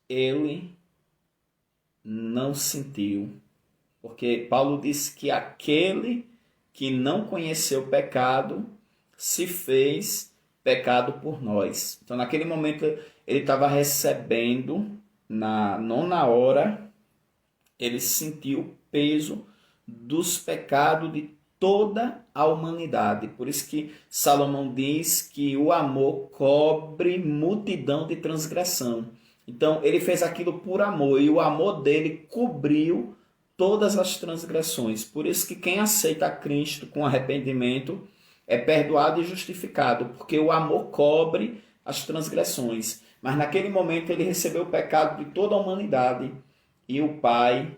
ele não sentiu. Porque Paulo disse que aquele que não conheceu o pecado se fez pecado por nós. Então, naquele momento, ele estava recebendo, na nona hora, ele sentiu o peso dos pecados de toda a humanidade. Por isso que Salomão diz que o amor cobre multidão de transgressão. Então, ele fez aquilo por amor, e o amor dele cobriu todas as transgressões. Por isso que quem aceita a Cristo com arrependimento é perdoado e justificado, porque o amor cobre as transgressões. Mas naquele momento ele recebeu o pecado de toda a humanidade e o Pai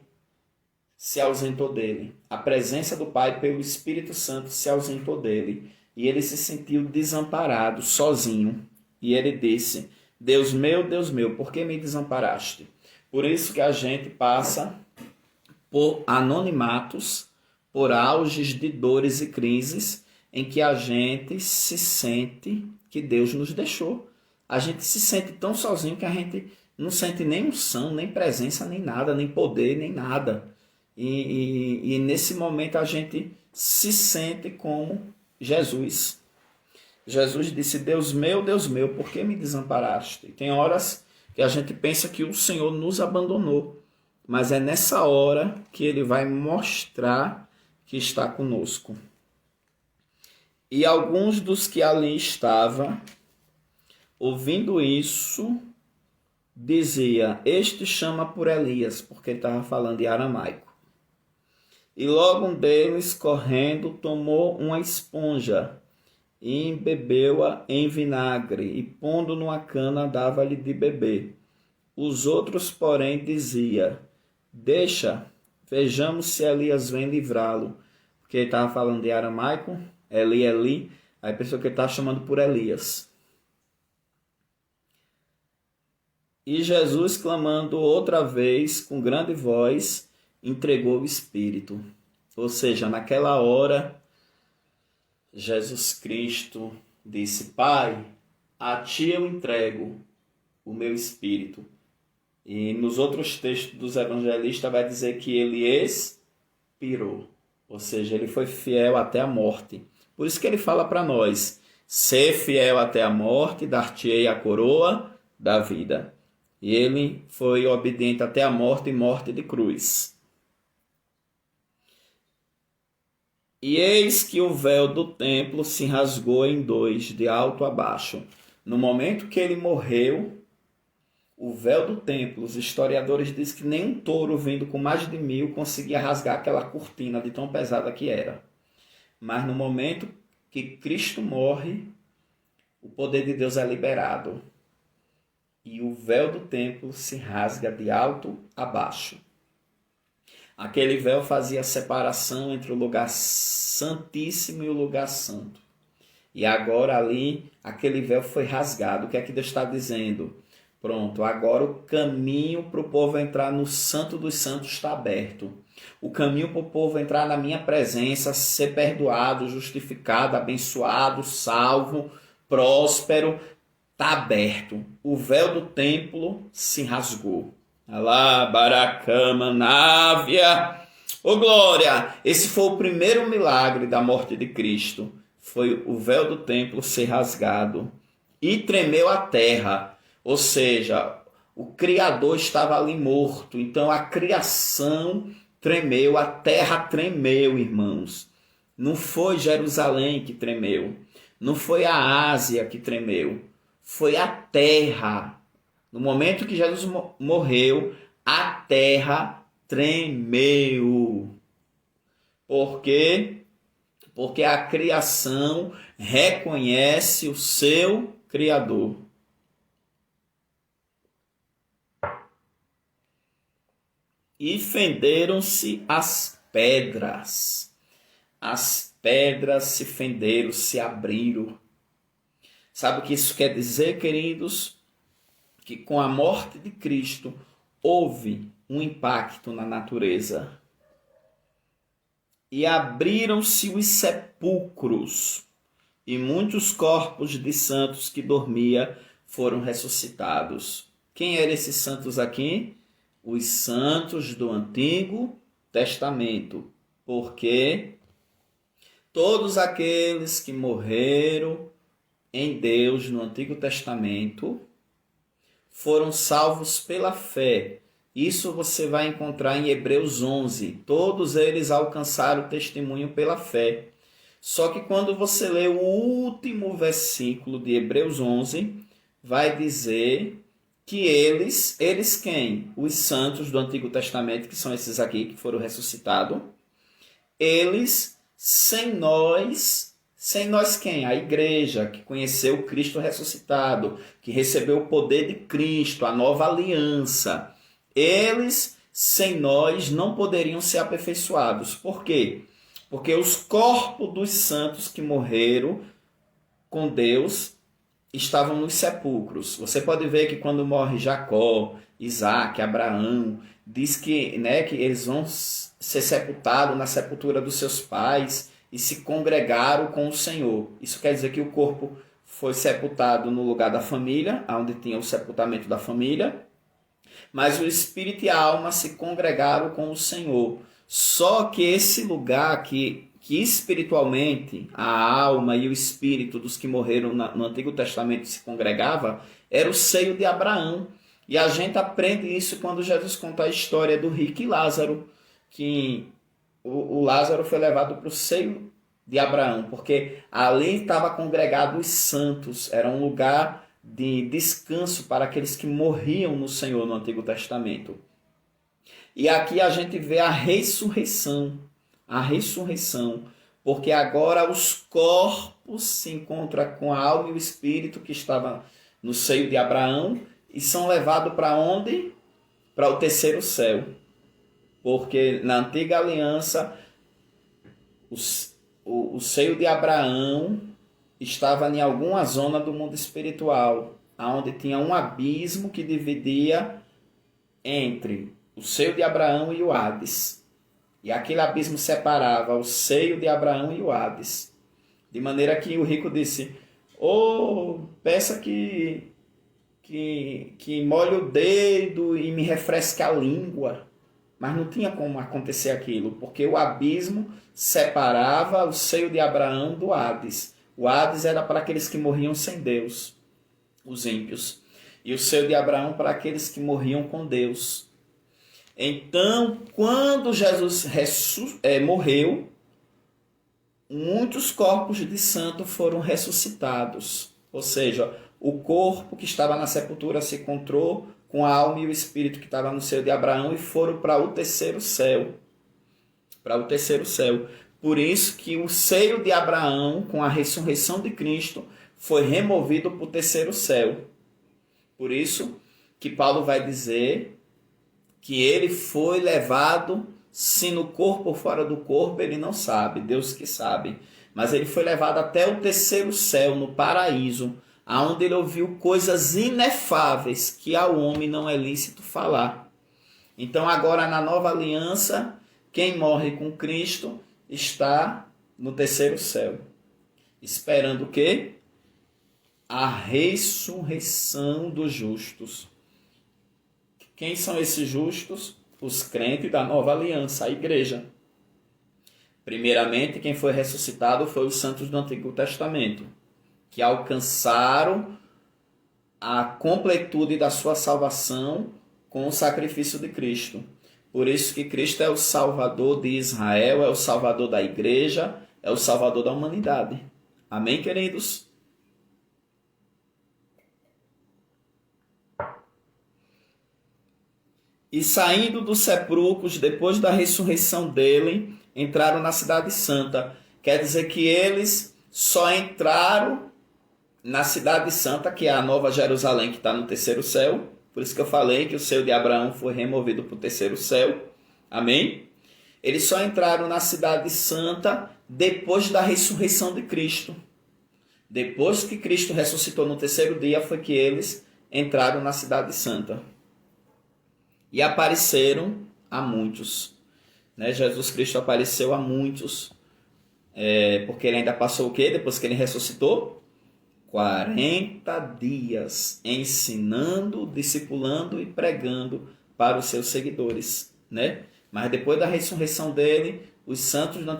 se ausentou dele. A presença do Pai pelo Espírito Santo se ausentou dele. E ele se sentiu desamparado, sozinho. E ele disse: Deus meu, por que me desamparaste? Por isso que a gente passa por anonimatos, por auges de dores e crises, em que a gente se sente que Deus nos deixou. A gente se sente tão sozinho que a gente não sente nem unção, nem presença, nem nada, nem poder, nem nada. E nesse momento a gente se sente como Jesus. Jesus disse: Deus meu, por que me desamparaste? E tem horas que a gente pensa que o Senhor nos abandonou. mas é nessa hora que ele vai mostrar que está conosco. E alguns dos que ali estavam, ouvindo isso, dizia: este chama por Elias, porque ele estava falando em aramaico. E logo um deles, correndo, tomou uma esponja e embebeu-a em vinagre, e pondo numa cana, dava-lhe de beber. Os outros, porém, dizia: deixa, vejamos se Elias vem livrá-lo. Porque ele estava falando de aramaico, Eli, Eli, aí a pessoa que ele estava chamando por Elias. E Jesus, clamando outra vez, com grande voz, entregou o Espírito. Ou seja, naquela hora, Jesus Cristo disse: Pai, a ti eu entrego o meu Espírito. E nos outros textos dos evangelistas vai dizer que ele expirou. Ou seja, ele foi fiel até a morte. Por isso que ele fala para nós: ser fiel até a morte, dar-te-ei a coroa da vida. E ele foi obediente até a morte e morte de cruz. E eis que o véu do templo se rasgou em dois, de alto a baixo. No momento que ele morreu, o véu do templo, os historiadores dizem que nem um touro vindo com mais de 1000 conseguia rasgar aquela cortina de tão pesada que era. Mas no momento que Cristo morre, o poder de Deus é liberado. E o véu do templo se rasga de alto a baixo. Aquele véu fazia separação entre o lugar santíssimo e o lugar santo. E agora ali, aquele véu foi rasgado. O que é que Deus está dizendo? Pronto, agora o caminho para o povo entrar no Santo dos Santos está aberto. O caminho para o povo entrar na minha presença, ser perdoado, justificado, abençoado, salvo, próspero, está aberto. O véu do templo se rasgou. Alá, Baracama, Návia. Ô glória! Esse foi o primeiro milagre da morte de Cristo. Foi o véu do templo ser rasgado. E tremeu a terra. Ou seja, o Criador estava ali morto. Então a criação tremeu, a terra tremeu, irmãos. Não foi Jerusalém que tremeu. Não foi a Ásia que tremeu. Foi a terra. No momento que Jesus morreu, a terra tremeu. Por quê? Porque a criação reconhece o seu Criador. E fenderam-se as pedras. As pedras se fenderam, se abriram. Sabe o que isso quer dizer, queridos? Que com a morte de Cristo houve um impacto na natureza. E abriram-se os sepulcros. E muitos corpos de santos que dormiam foram ressuscitados. Quem eram esses santos aqui? Os santos do Antigo Testamento, porque todos aqueles que morreram em Deus no Antigo Testamento foram salvos pela fé. Isso você vai encontrar em Hebreus 11. Todos eles alcançaram o testemunho pela fé. Só que quando você lê o último versículo de Hebreus 11, vai dizer que eles quem? Os santos do Antigo Testamento, que são esses aqui que foram ressuscitados, eles, sem nós quem? A igreja, que conheceu Cristo ressuscitado, que recebeu o poder de Cristo, a nova aliança. Eles, sem nós, não poderiam ser aperfeiçoados. Por quê? Porque os corpos dos santos que morreram com Deus estavam nos sepulcros. Você pode ver que quando morre Jacó, Isaac, Abraão, diz que eles vão ser sepultados na sepultura dos seus pais e se congregaram com o Senhor. Isso quer dizer que o corpo foi sepultado no lugar da família, onde tinha o sepultamento da família, mas o espírito e a alma se congregaram com o Senhor. Só que esse lugar que espiritualmente a alma e o espírito dos que morreram no Antigo Testamento se congregava, era o seio de Abraão. E a gente aprende isso quando Jesus conta a história do rico e Lázaro, que o Lázaro foi levado para o seio de Abraão, porque ali estava congregado os santos, era um lugar de descanso para aqueles que morriam no Senhor no Antigo Testamento. E aqui a gente vê a ressurreição, porque agora os corpos se encontram com a alma e o espírito que estava no seio de Abraão e são levados para onde? Para o terceiro céu. Porque na antiga aliança, o seio de Abraão estava em alguma zona do mundo espiritual, onde tinha um abismo que dividia entre o seio de Abraão e o Hades. E aquele abismo separava o seio de Abraão e o Hades. De maneira que o rico disse, peça que molhe o dedo e me refresque a língua. Mas não tinha como acontecer aquilo, porque o abismo separava o seio de Abraão do Hades. O Hades era para aqueles que morriam sem Deus, os ímpios. E o seio de Abraão para aqueles que morriam com Deus. Então, quando Jesus morreu, muitos corpos de santos foram ressuscitados. Ou seja, o corpo que estava na sepultura se encontrou com a alma e o espírito que estava no seio de Abraão e foram para o terceiro céu. Por isso que o seio de Abraão, com a ressurreição de Cristo, foi removido para o terceiro céu. Por isso que Paulo vai dizer que ele foi levado, se no corpo ou fora do corpo, ele não sabe, Deus que sabe. Mas ele foi levado até o terceiro céu, no paraíso, aonde ele ouviu coisas inefáveis que ao homem não é lícito falar. Então agora na nova aliança, quem morre com Cristo está no terceiro céu. Esperando o quê? A ressurreição dos justos. Quem são esses justos? Os crentes da nova aliança, a igreja. Primeiramente, quem foi ressuscitado foi os santos do Antigo Testamento, que alcançaram a completude da sua salvação com o sacrifício de Cristo. Por isso que Cristo é o Salvador de Israel, é o Salvador da igreja, é o Salvador da humanidade. Amém, queridos? E saindo dos sepulcros, depois da ressurreição dele, entraram na cidade santa. Quer dizer que eles só entraram na cidade santa, que é a Nova Jerusalém, que está no terceiro céu. Por isso que eu falei que o seio de Abraão foi removido para o terceiro céu. Amém? Eles só entraram na cidade santa depois da ressurreição de Cristo. Depois que Cristo ressuscitou no terceiro dia, foi que eles entraram na cidade santa. E apareceram a muitos. Jesus Cristo apareceu a muitos. Porque ele ainda passou o quê? Depois que ele ressuscitou? 40 dias ensinando, discipulando e pregando para os seus seguidores. Mas depois da ressurreição dele, os santos do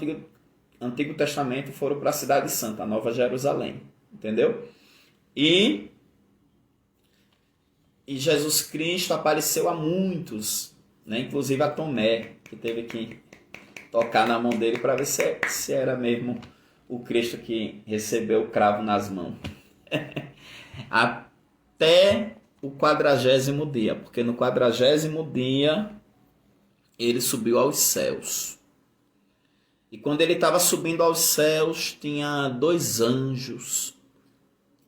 Antigo Testamento foram para a cidade santa, a Nova Jerusalém. Entendeu? E Jesus Cristo apareceu a muitos, inclusive a Tomé, que teve que tocar na mão dele para ver se era mesmo o Cristo que recebeu o cravo nas mãos. Até o 40º dia, porque no 40º dia ele subiu aos céus. E quando ele estava subindo aos céus, tinha 2 anjos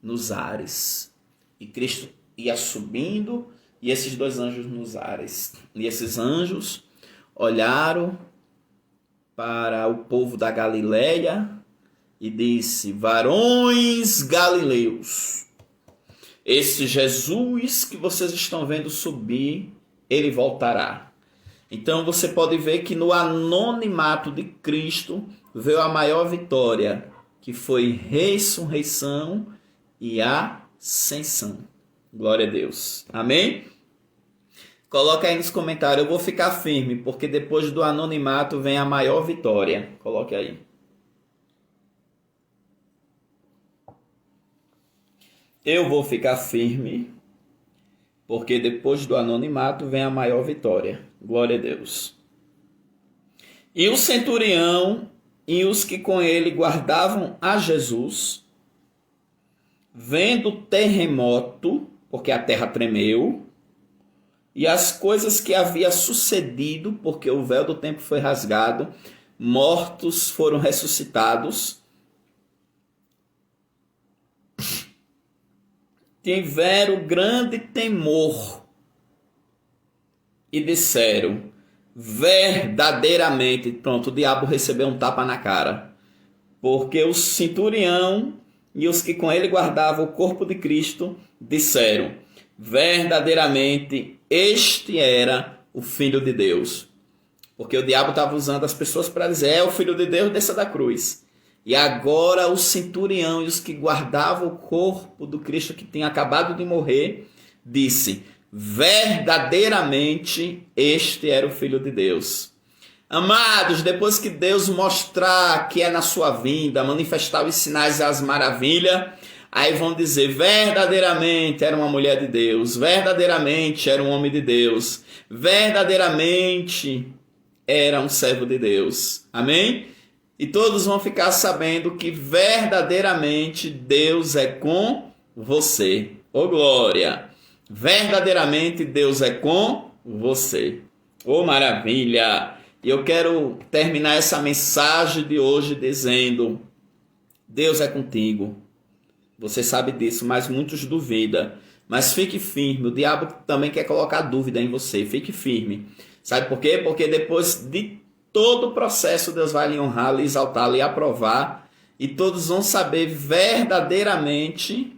nos ares. E Cristo ia subindo e esses 2 anjos nos ares. E esses anjos olharam para o povo da Galileia e disse: varões galileus, esse Jesus que vocês estão vendo subir, ele voltará. Então você pode ver que no anonimato de Cristo veio a maior vitória, que foi ressurreição e ascensão. Glória a Deus. Amém? Coloca aí nos comentários. Eu vou ficar firme, porque depois do anonimato vem a maior vitória. Coloque aí. Eu vou ficar firme, porque depois do anonimato vem a maior vitória. Glória a Deus. E o centurião e os que com ele guardavam a Jesus, vendo o terremoto, porque a terra tremeu, e as coisas que havia sucedido, porque o véu do templo foi rasgado, mortos foram ressuscitados, tiveram grande temor e disseram: verdadeiramente, pronto, o diabo recebeu um tapa na cara, porque o centurião e os que com ele guardavam o corpo de Cristo disseram: verdadeiramente este era o Filho de Deus. Porque o diabo estava usando as pessoas para dizer: é o Filho de Deus, desça da cruz. E agora o centurião e os que guardavam o corpo do Cristo que tinha acabado de morrer disse: verdadeiramente este era o Filho de Deus. Amados, depois que Deus mostrar que é na sua vinda, manifestar os sinais e as maravilhas, aí vão dizer: verdadeiramente era uma mulher de Deus, verdadeiramente era um homem de Deus, verdadeiramente era um servo de Deus. Amém? E todos vão ficar sabendo que verdadeiramente Deus é com você. Ô glória! Verdadeiramente Deus é com você. Ô maravilha! E eu quero terminar essa mensagem de hoje dizendo: Deus é contigo. Você sabe disso, mas muitos duvidam. Mas fique firme. O diabo também quer colocar dúvida em você. Fique firme. Sabe por quê? Porque depois de todo o processo, Deus vai lhe honrar, lhe exaltar, lhe aprovar. E todos vão saber verdadeiramente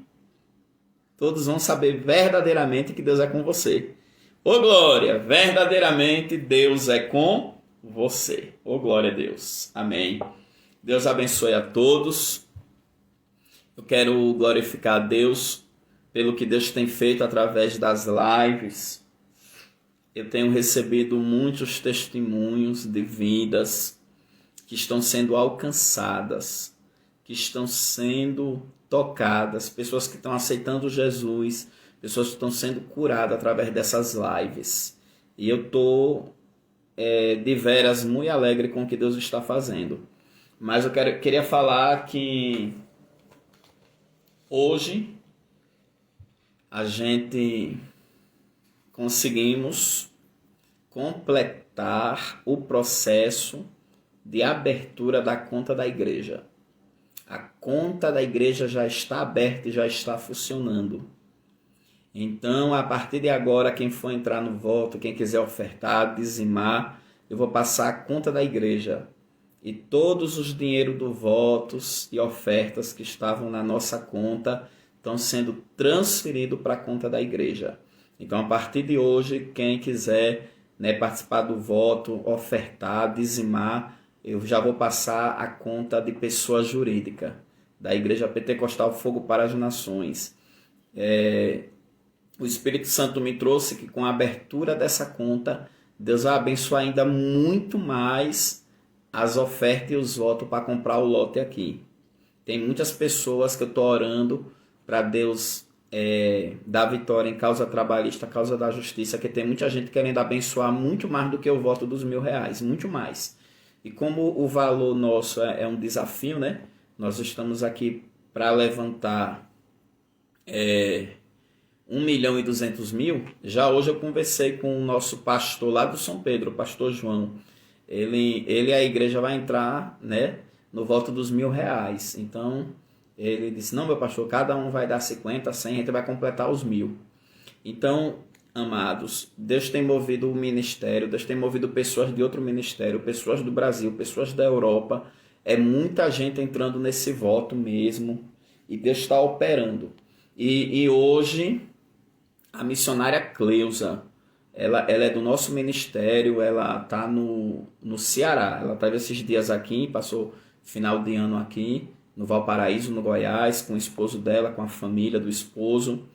que Deus é com você. Ô glória! Verdadeiramente Deus é com você. Ô glória a Deus. Amém. Deus abençoe a todos. Eu quero glorificar a Deus pelo que Deus tem feito através das lives. Eu tenho recebido muitos testemunhos de vidas que estão sendo alcançadas, que estão sendo tocadas, pessoas que estão aceitando Jesus, pessoas que estão sendo curadas através dessas lives. E eu estou de veras muito alegre com o que Deus está fazendo. Mas eu queria falar que hoje a gente conseguimos completar o processo de abertura da conta da igreja. A conta da igreja já está aberta e já está funcionando. Então, a partir de agora, quem for entrar no voto, quem quiser ofertar, dizimar, eu vou passar a conta da igreja. E todos os dinheiros do votos e ofertas que estavam na nossa conta estão sendo transferidos para a conta da igreja. Então, a partir de hoje, quem quiser participar do voto, ofertar, dizimar, eu já vou passar a conta de pessoa jurídica da Igreja Pentecostal Fogo para as Nações. O Espírito Santo me trouxe que com a abertura dessa conta, Deus vai abençoar ainda muito mais as ofertas e os votos para comprar o lote aqui. Tem muitas pessoas que eu estou orando para Deus dar vitória em causa trabalhista, causa da justiça, que tem muita gente querendo abençoar muito mais do que o voto dos R$1.000, muito mais. E como o valor nosso é um desafio, né? Nós estamos aqui para levantar 1.200.000. Já hoje eu conversei com o nosso pastor lá do São Pedro, o pastor João. Ele e a igreja vai entrar, né, no voto dos R$1.000. Então, ele disse: não, meu pastor, cada um vai dar 50, 100, a gente vai completar os 1.000. Então, amados, Deus tem movido o ministério, Deus tem movido pessoas de outro ministério, pessoas do Brasil, pessoas da Europa. É muita gente entrando nesse voto mesmo. E Deus está operando. E hoje, a missionária Cleusa, ela é do nosso ministério, ela está no Ceará. Ela esteve esses dias aqui, passou final de ano aqui, no Valparaíso, no Goiás, com o esposo dela, com a família do esposo.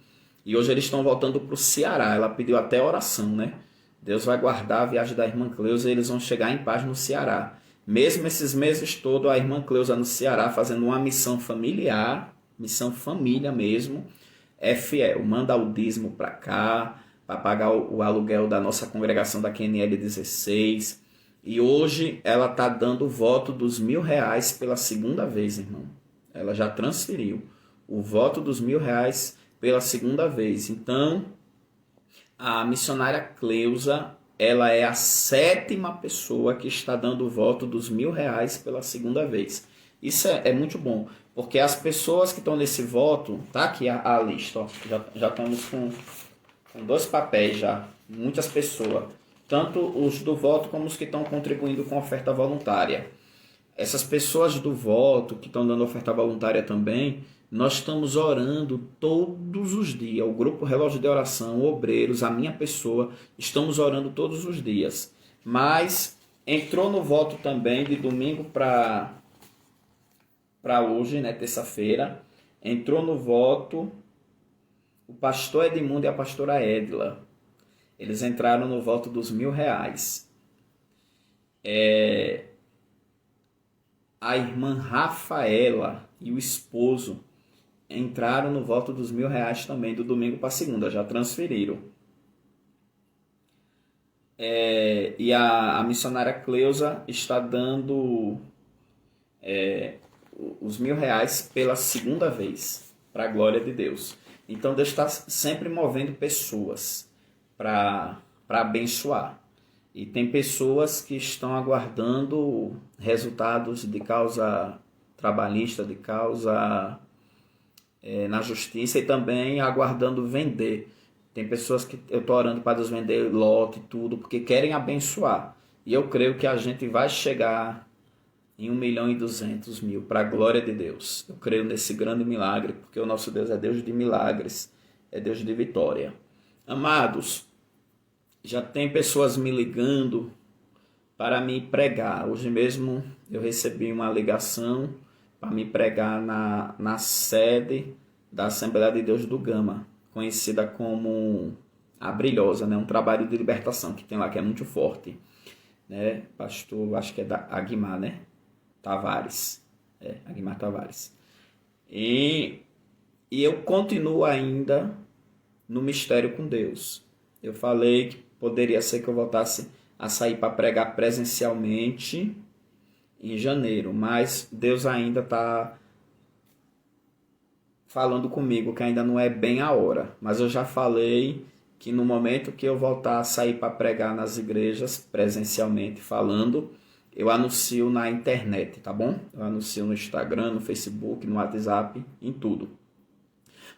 E hoje eles estão voltando para o Ceará. Ela pediu até oração, né? Deus vai guardar a viagem da irmã Cleusa e eles vão chegar em paz no Ceará. Mesmo esses meses todos, a irmã Cleusa no Ceará, fazendo uma missão familiar, missão família mesmo, é fiel. Manda o dízimo para cá, para pagar o aluguel da nossa congregação da QNL 16. E hoje ela está dando o voto dos R$ 1.000 pela segunda vez, irmão. Ela já transferiu o voto dos R$ 1.000 pela segunda vez. Então, a missionária Cleusa, ela é a 7ª pessoa que está dando o voto dos R$ 1.000 pela segunda vez. Isso é muito bom, porque as pessoas que estão nesse voto, tá aqui a lista, ó, já estamos com 2 papéis já, muitas pessoas, tanto os do voto como os que estão contribuindo com oferta voluntária. Essas pessoas do voto que estão dando oferta voluntária também, nós estamos orando todos os dias. O grupo Relógio de Oração, obreiros, a minha pessoa, estamos orando todos os dias. Mas entrou no voto também de domingo para hoje, né, terça-feira, entrou no voto o pastor Edmundo e a pastora Edla. Eles entraram no voto dos R$ 1.000. A irmã Rafaela e o esposo entraram no voto dos R$ 1.000 também, do domingo para segunda, já transferiram. E a missionária Cleusa está dando os R$ 1.000 pela segunda vez, para a glória de Deus. Então Deus está sempre movendo pessoas para abençoar. E tem pessoas que estão aguardando resultados de causa trabalhista, de causa na justiça, e também aguardando vender. Tem pessoas que eu estou orando para Deus vender lote e tudo, porque querem abençoar. E eu creio que a gente vai chegar em 1.200.000, para a glória de Deus. Eu creio nesse grande milagre, porque o nosso Deus é Deus de milagres, é Deus de vitória. Amados, já tem pessoas me ligando para me pregar. Hoje mesmo eu recebi uma ligação para me pregar na sede da Assembleia de Deus do Gama, conhecida como a Brilhosa, né? Um trabalho de libertação que tem lá, que é muito forte, né? Pastor, acho que é da Aguimar, né? Tavares. Aguimar Tavares. E eu continuo ainda no mistério com Deus. Eu falei que poderia ser que eu voltasse a sair para pregar presencialmente em janeiro, mas Deus ainda está falando comigo que ainda não é bem a hora. Mas eu já falei que no momento que eu voltar a sair para pregar nas igrejas presencialmente falando, eu anuncio na internet, tá bom? Eu anuncio no Instagram, no Facebook, no WhatsApp, em tudo.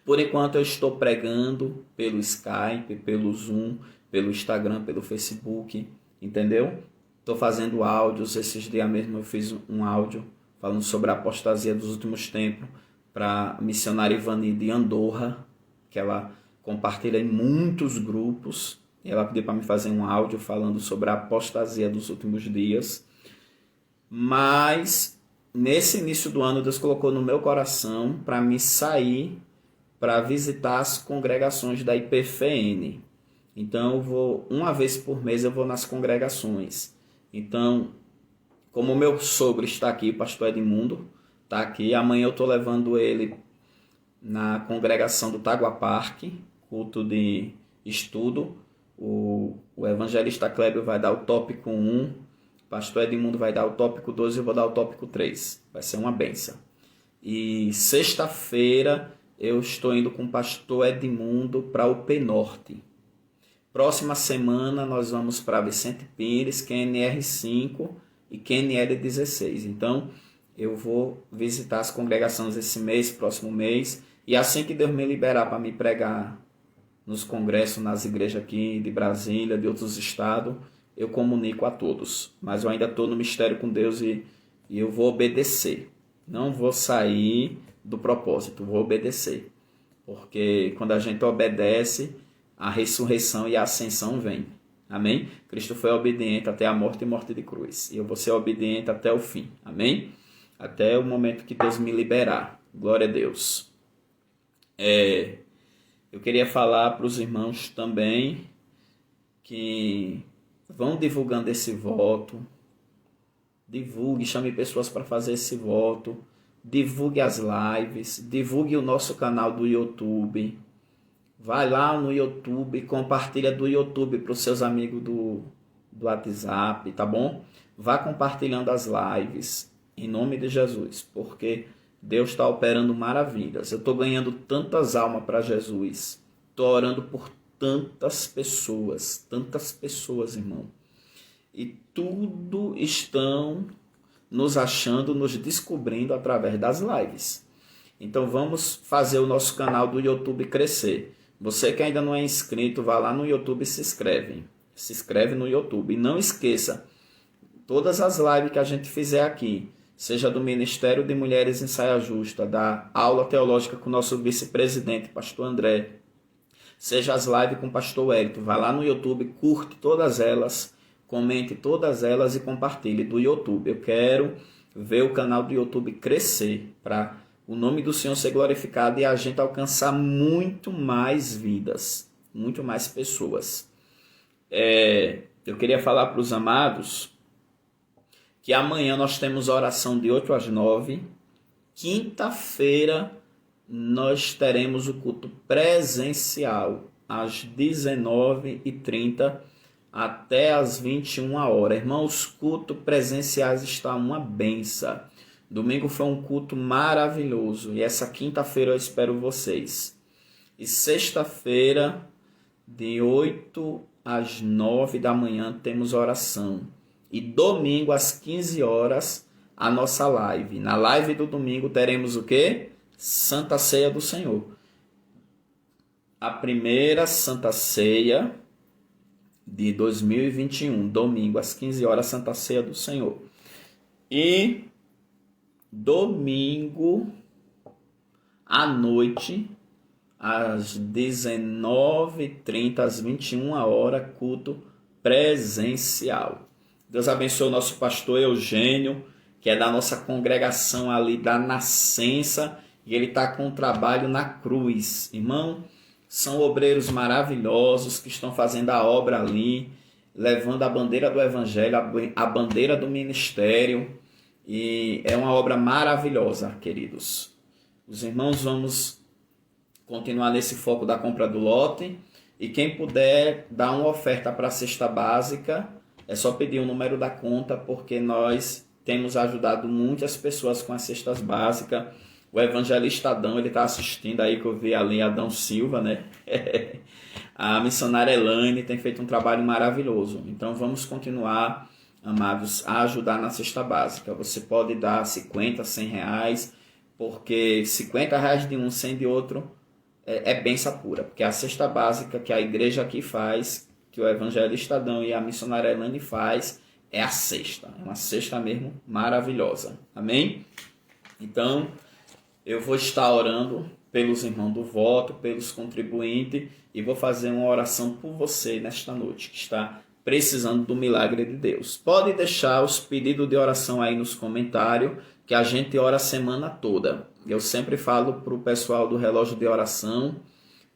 Por enquanto eu estou pregando pelo Skype, pelo Zoom, pelo Instagram, pelo Facebook, entendeu? Estou fazendo áudios. Esses dias mesmo eu fiz um áudio falando sobre a apostasia dos últimos tempos para a missionária Ivani de Andorra, que ela compartilha em muitos grupos. Ela pediu para me fazer um áudio falando sobre a apostasia dos últimos dias. Mas nesse início do ano Deus colocou no meu coração para me sair para visitar as congregações da IPFN. Então eu vou, uma vez por mês eu vou nas congregações. Então, como o meu sogro está aqui, o pastor Edmundo está aqui, amanhã eu estou levando ele na congregação do Tagua Parque, culto de estudo. O evangelista Clébio vai dar o tópico 1, o pastor Edmundo vai dar o tópico 2 e eu vou dar o tópico 3. Vai ser uma benção. E sexta-feira eu estou indo com o pastor Edmundo para o P-Norte. Próxima semana nós vamos para Vicente Pires, QNR5 e QNL16. Então eu vou visitar as congregações esse mês, próximo mês. E assim que Deus me liberar para me pregar nos congressos, nas igrejas aqui de Brasília, de outros estados, eu comunico a todos. Mas eu ainda estou no mistério com Deus e eu vou obedecer. Não vou sair do propósito, vou obedecer. Porque quando a gente obedece, a ressurreição e a ascensão vem. Amém? Cristo foi obediente até a morte e morte de cruz. E eu vou ser obediente até o fim. Amém? Até o momento que Deus me liberar. Glória a Deus. Eu queria falar para os irmãos também que vão divulgando esse voto. Divulgue, chame pessoas para fazer esse voto. Divulgue as lives. Divulgue o nosso canal do YouTube. vai lá no YouTube, compartilha do YouTube para os seus amigos do WhatsApp, tá bom? Vá compartilhando as lives, em nome de Jesus, porque Deus está operando maravilhas. Eu estou ganhando tantas almas para Jesus, estou orando por tantas pessoas, irmão. E tudo estão nos achando, nos descobrindo através das lives. Então vamos fazer o nosso canal do YouTube crescer. Você que ainda não é inscrito, vá lá no YouTube e se inscreve. Se inscreve no YouTube. E não esqueça, todas as lives que a gente fizer aqui, seja do Ministério de Mulheres em Saia Justa, da aula teológica com o nosso vice-presidente, pastor André, seja as lives com o pastor Wellington, vá lá no YouTube, curte todas elas, comente todas elas e compartilhe do YouTube. Eu quero ver o canal do YouTube crescer para o nome do Senhor ser glorificado e a gente alcançar muito mais vidas, muito mais pessoas. Eu queria falar para os amados que amanhã nós temos oração de 8 às 9. Quinta-feira nós teremos o culto presencial às 19h30 até às 21 horas. Irmãos, cultos presenciais está uma benção. Domingo foi um culto maravilhoso e essa quinta-feira eu espero vocês. E sexta-feira, de 8 às 9 da manhã, temos oração. E domingo, às 15 horas, a nossa live. Na live do domingo teremos o quê? Santa Ceia do Senhor. A primeira Santa Ceia de 2021, domingo, às 15 horas, Santa Ceia do Senhor. E domingo à noite, às 19h30, às 21 horas, culto presencial. Deus abençoe o nosso pastor Eugênio, que é da nossa congregação ali da Nascença, e ele está com um trabalho na cruz. Irmão, são obreiros maravilhosos que estão fazendo a obra ali, levando a bandeira do evangelho, a bandeira do ministério, e é uma obra maravilhosa, queridos. Os irmãos, vamos continuar nesse foco da compra do lote, e quem puder dar uma oferta para a cesta básica, é só pedir o número da conta, porque nós temos ajudado muitas pessoas com as cestas básicas. O evangelista Adão, ele está assistindo aí, que eu vi ali, Adão Silva, né? A missionária Elaine tem feito um trabalho maravilhoso. Então vamos continuar, amados, a ajudar na cesta básica. Você pode dar 50, 100 reais, porque 50 reais de um, 100 de outro, é benção pura. Porque a cesta básica que a igreja aqui faz, que o evangelista Adão e a missionária Elaine faz, é a cesta. É uma cesta mesmo maravilhosa. Amém? Então, eu vou estar orando pelos irmãos do voto, pelos contribuintes, e vou fazer uma oração por você nesta noite, que está precisando do milagre de Deus. Pode deixar os pedidos de oração aí nos comentários, que a gente ora a semana toda. Eu sempre falo para o pessoal do relógio de oração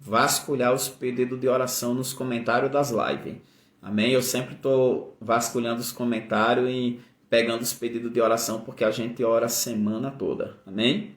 vasculhar os pedidos de oração nos comentários das lives. Amém? Eu sempre estou vasculhando os comentários e pegando os pedidos de oração, porque a gente ora a semana toda. Amém?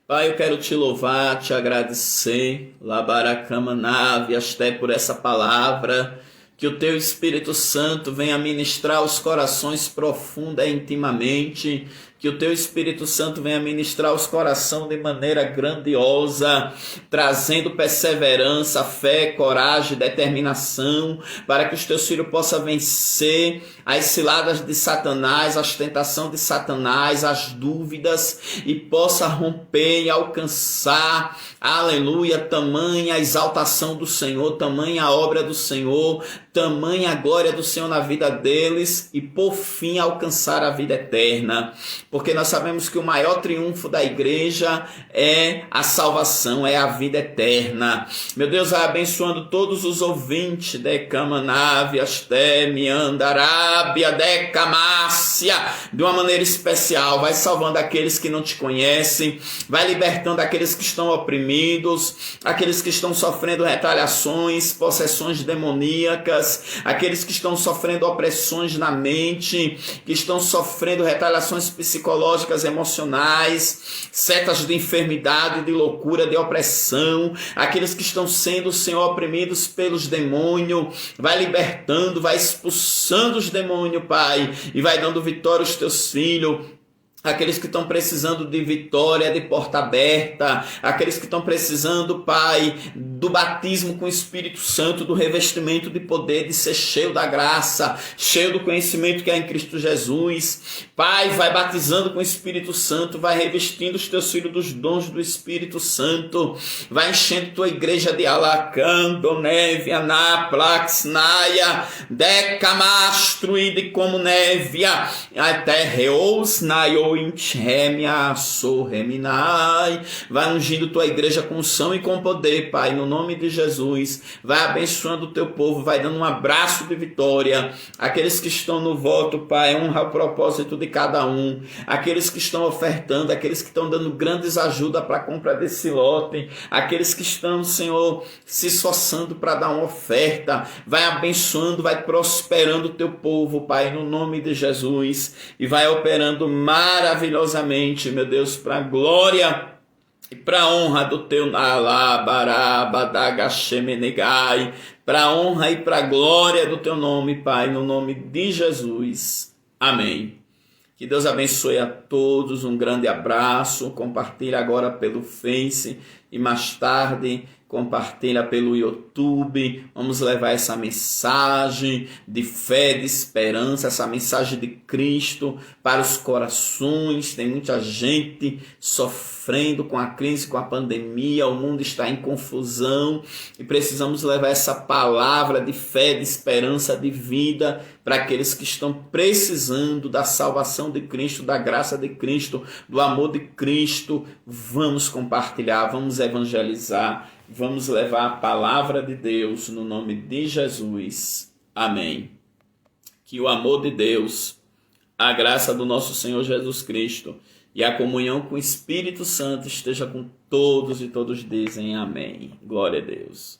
Pai, eu quero te louvar, te agradecer, Labaracama Nave, até por essa palavra, que o teu Espírito Santo venha ministrar os corações profunda e intimamente, que o teu Espírito Santo venha ministrar os corações de maneira grandiosa, trazendo perseverança, fé, coragem, determinação, para que os teus filhos possam vencer as ciladas de Satanás, as tentações de Satanás, as dúvidas, e possa romper e alcançar, aleluia, tamanha a exaltação do Senhor, tamanha a obra do Senhor, tamanha a glória do Senhor na vida deles, e por fim alcançar a vida eterna. Porque nós sabemos que o maior triunfo da igreja é a salvação, é a vida eterna. Meu Deus, vai abençoando todos os ouvintes, Decamanave, Asté, Miandarábia, Decamácia, de uma maneira especial. Vai salvando aqueles que não te conhecem, vai libertando aqueles que estão oprimidos, aqueles que estão sofrendo retaliações, possessões demoníacas, aqueles que estão sofrendo opressões na mente, que estão sofrendo retaliações psicológicas, psicológicas, emocionais, setas de enfermidade, de loucura, de opressão, aqueles que estão sendo, Senhor, oprimidos pelos demônios, vai libertando, vai expulsando os demônios, Pai, e vai dando vitória aos teus filhos. Aqueles que estão precisando de vitória, de porta aberta, aqueles que estão precisando, Pai, do batismo com o Espírito Santo, do revestimento de poder, de ser cheio da graça, cheio do conhecimento que há em Cristo Jesus. Pai, vai batizando com o Espírito Santo, vai revestindo os teus filhos dos dons do Espírito Santo, vai enchendo tua igreja de alacando, neve, anaplax, naia, decamastro e de como nevia, até reous, naio, vai ungindo tua igreja com unção e com poder, Pai, no nome de Jesus. Vai abençoando o teu povo, vai dando um abraço de vitória. Aqueles que estão no voto, Pai, honra o propósito de cada um. Aqueles que estão ofertando, aqueles que estão dando grandes ajudas para a compra desse lote, aqueles que estão, Senhor, se esforçando para dar uma oferta, vai abençoando, vai prosperando o teu povo, Pai, no nome de Jesus, e vai operando maravilhosamente, meu Deus, para a glória e para a honra do teu para a honra e para a glória do teu nome, Pai, no nome de Jesus. Amém. Que Deus abençoe a todos, um grande abraço, compartilha agora pelo Face e mais tarde compartilha pelo YouTube. Vamos levar essa mensagem de fé, de esperança, essa mensagem de Cristo para os corações. Tem muita gente sofrendo com a crise, com a pandemia, o mundo está em confusão e precisamos levar essa palavra de fé, de esperança, de vida para aqueles que estão precisando da salvação de Cristo, da graça de Cristo, do amor de Cristo. Vamos compartilhar, vamos evangelizar, vamos levar a palavra de Deus no nome de Jesus. Amém. Que o amor de Deus, a graça do nosso Senhor Jesus Cristo e a comunhão com o Espírito Santo esteja com todos e todos dizem amém. Glória a Deus.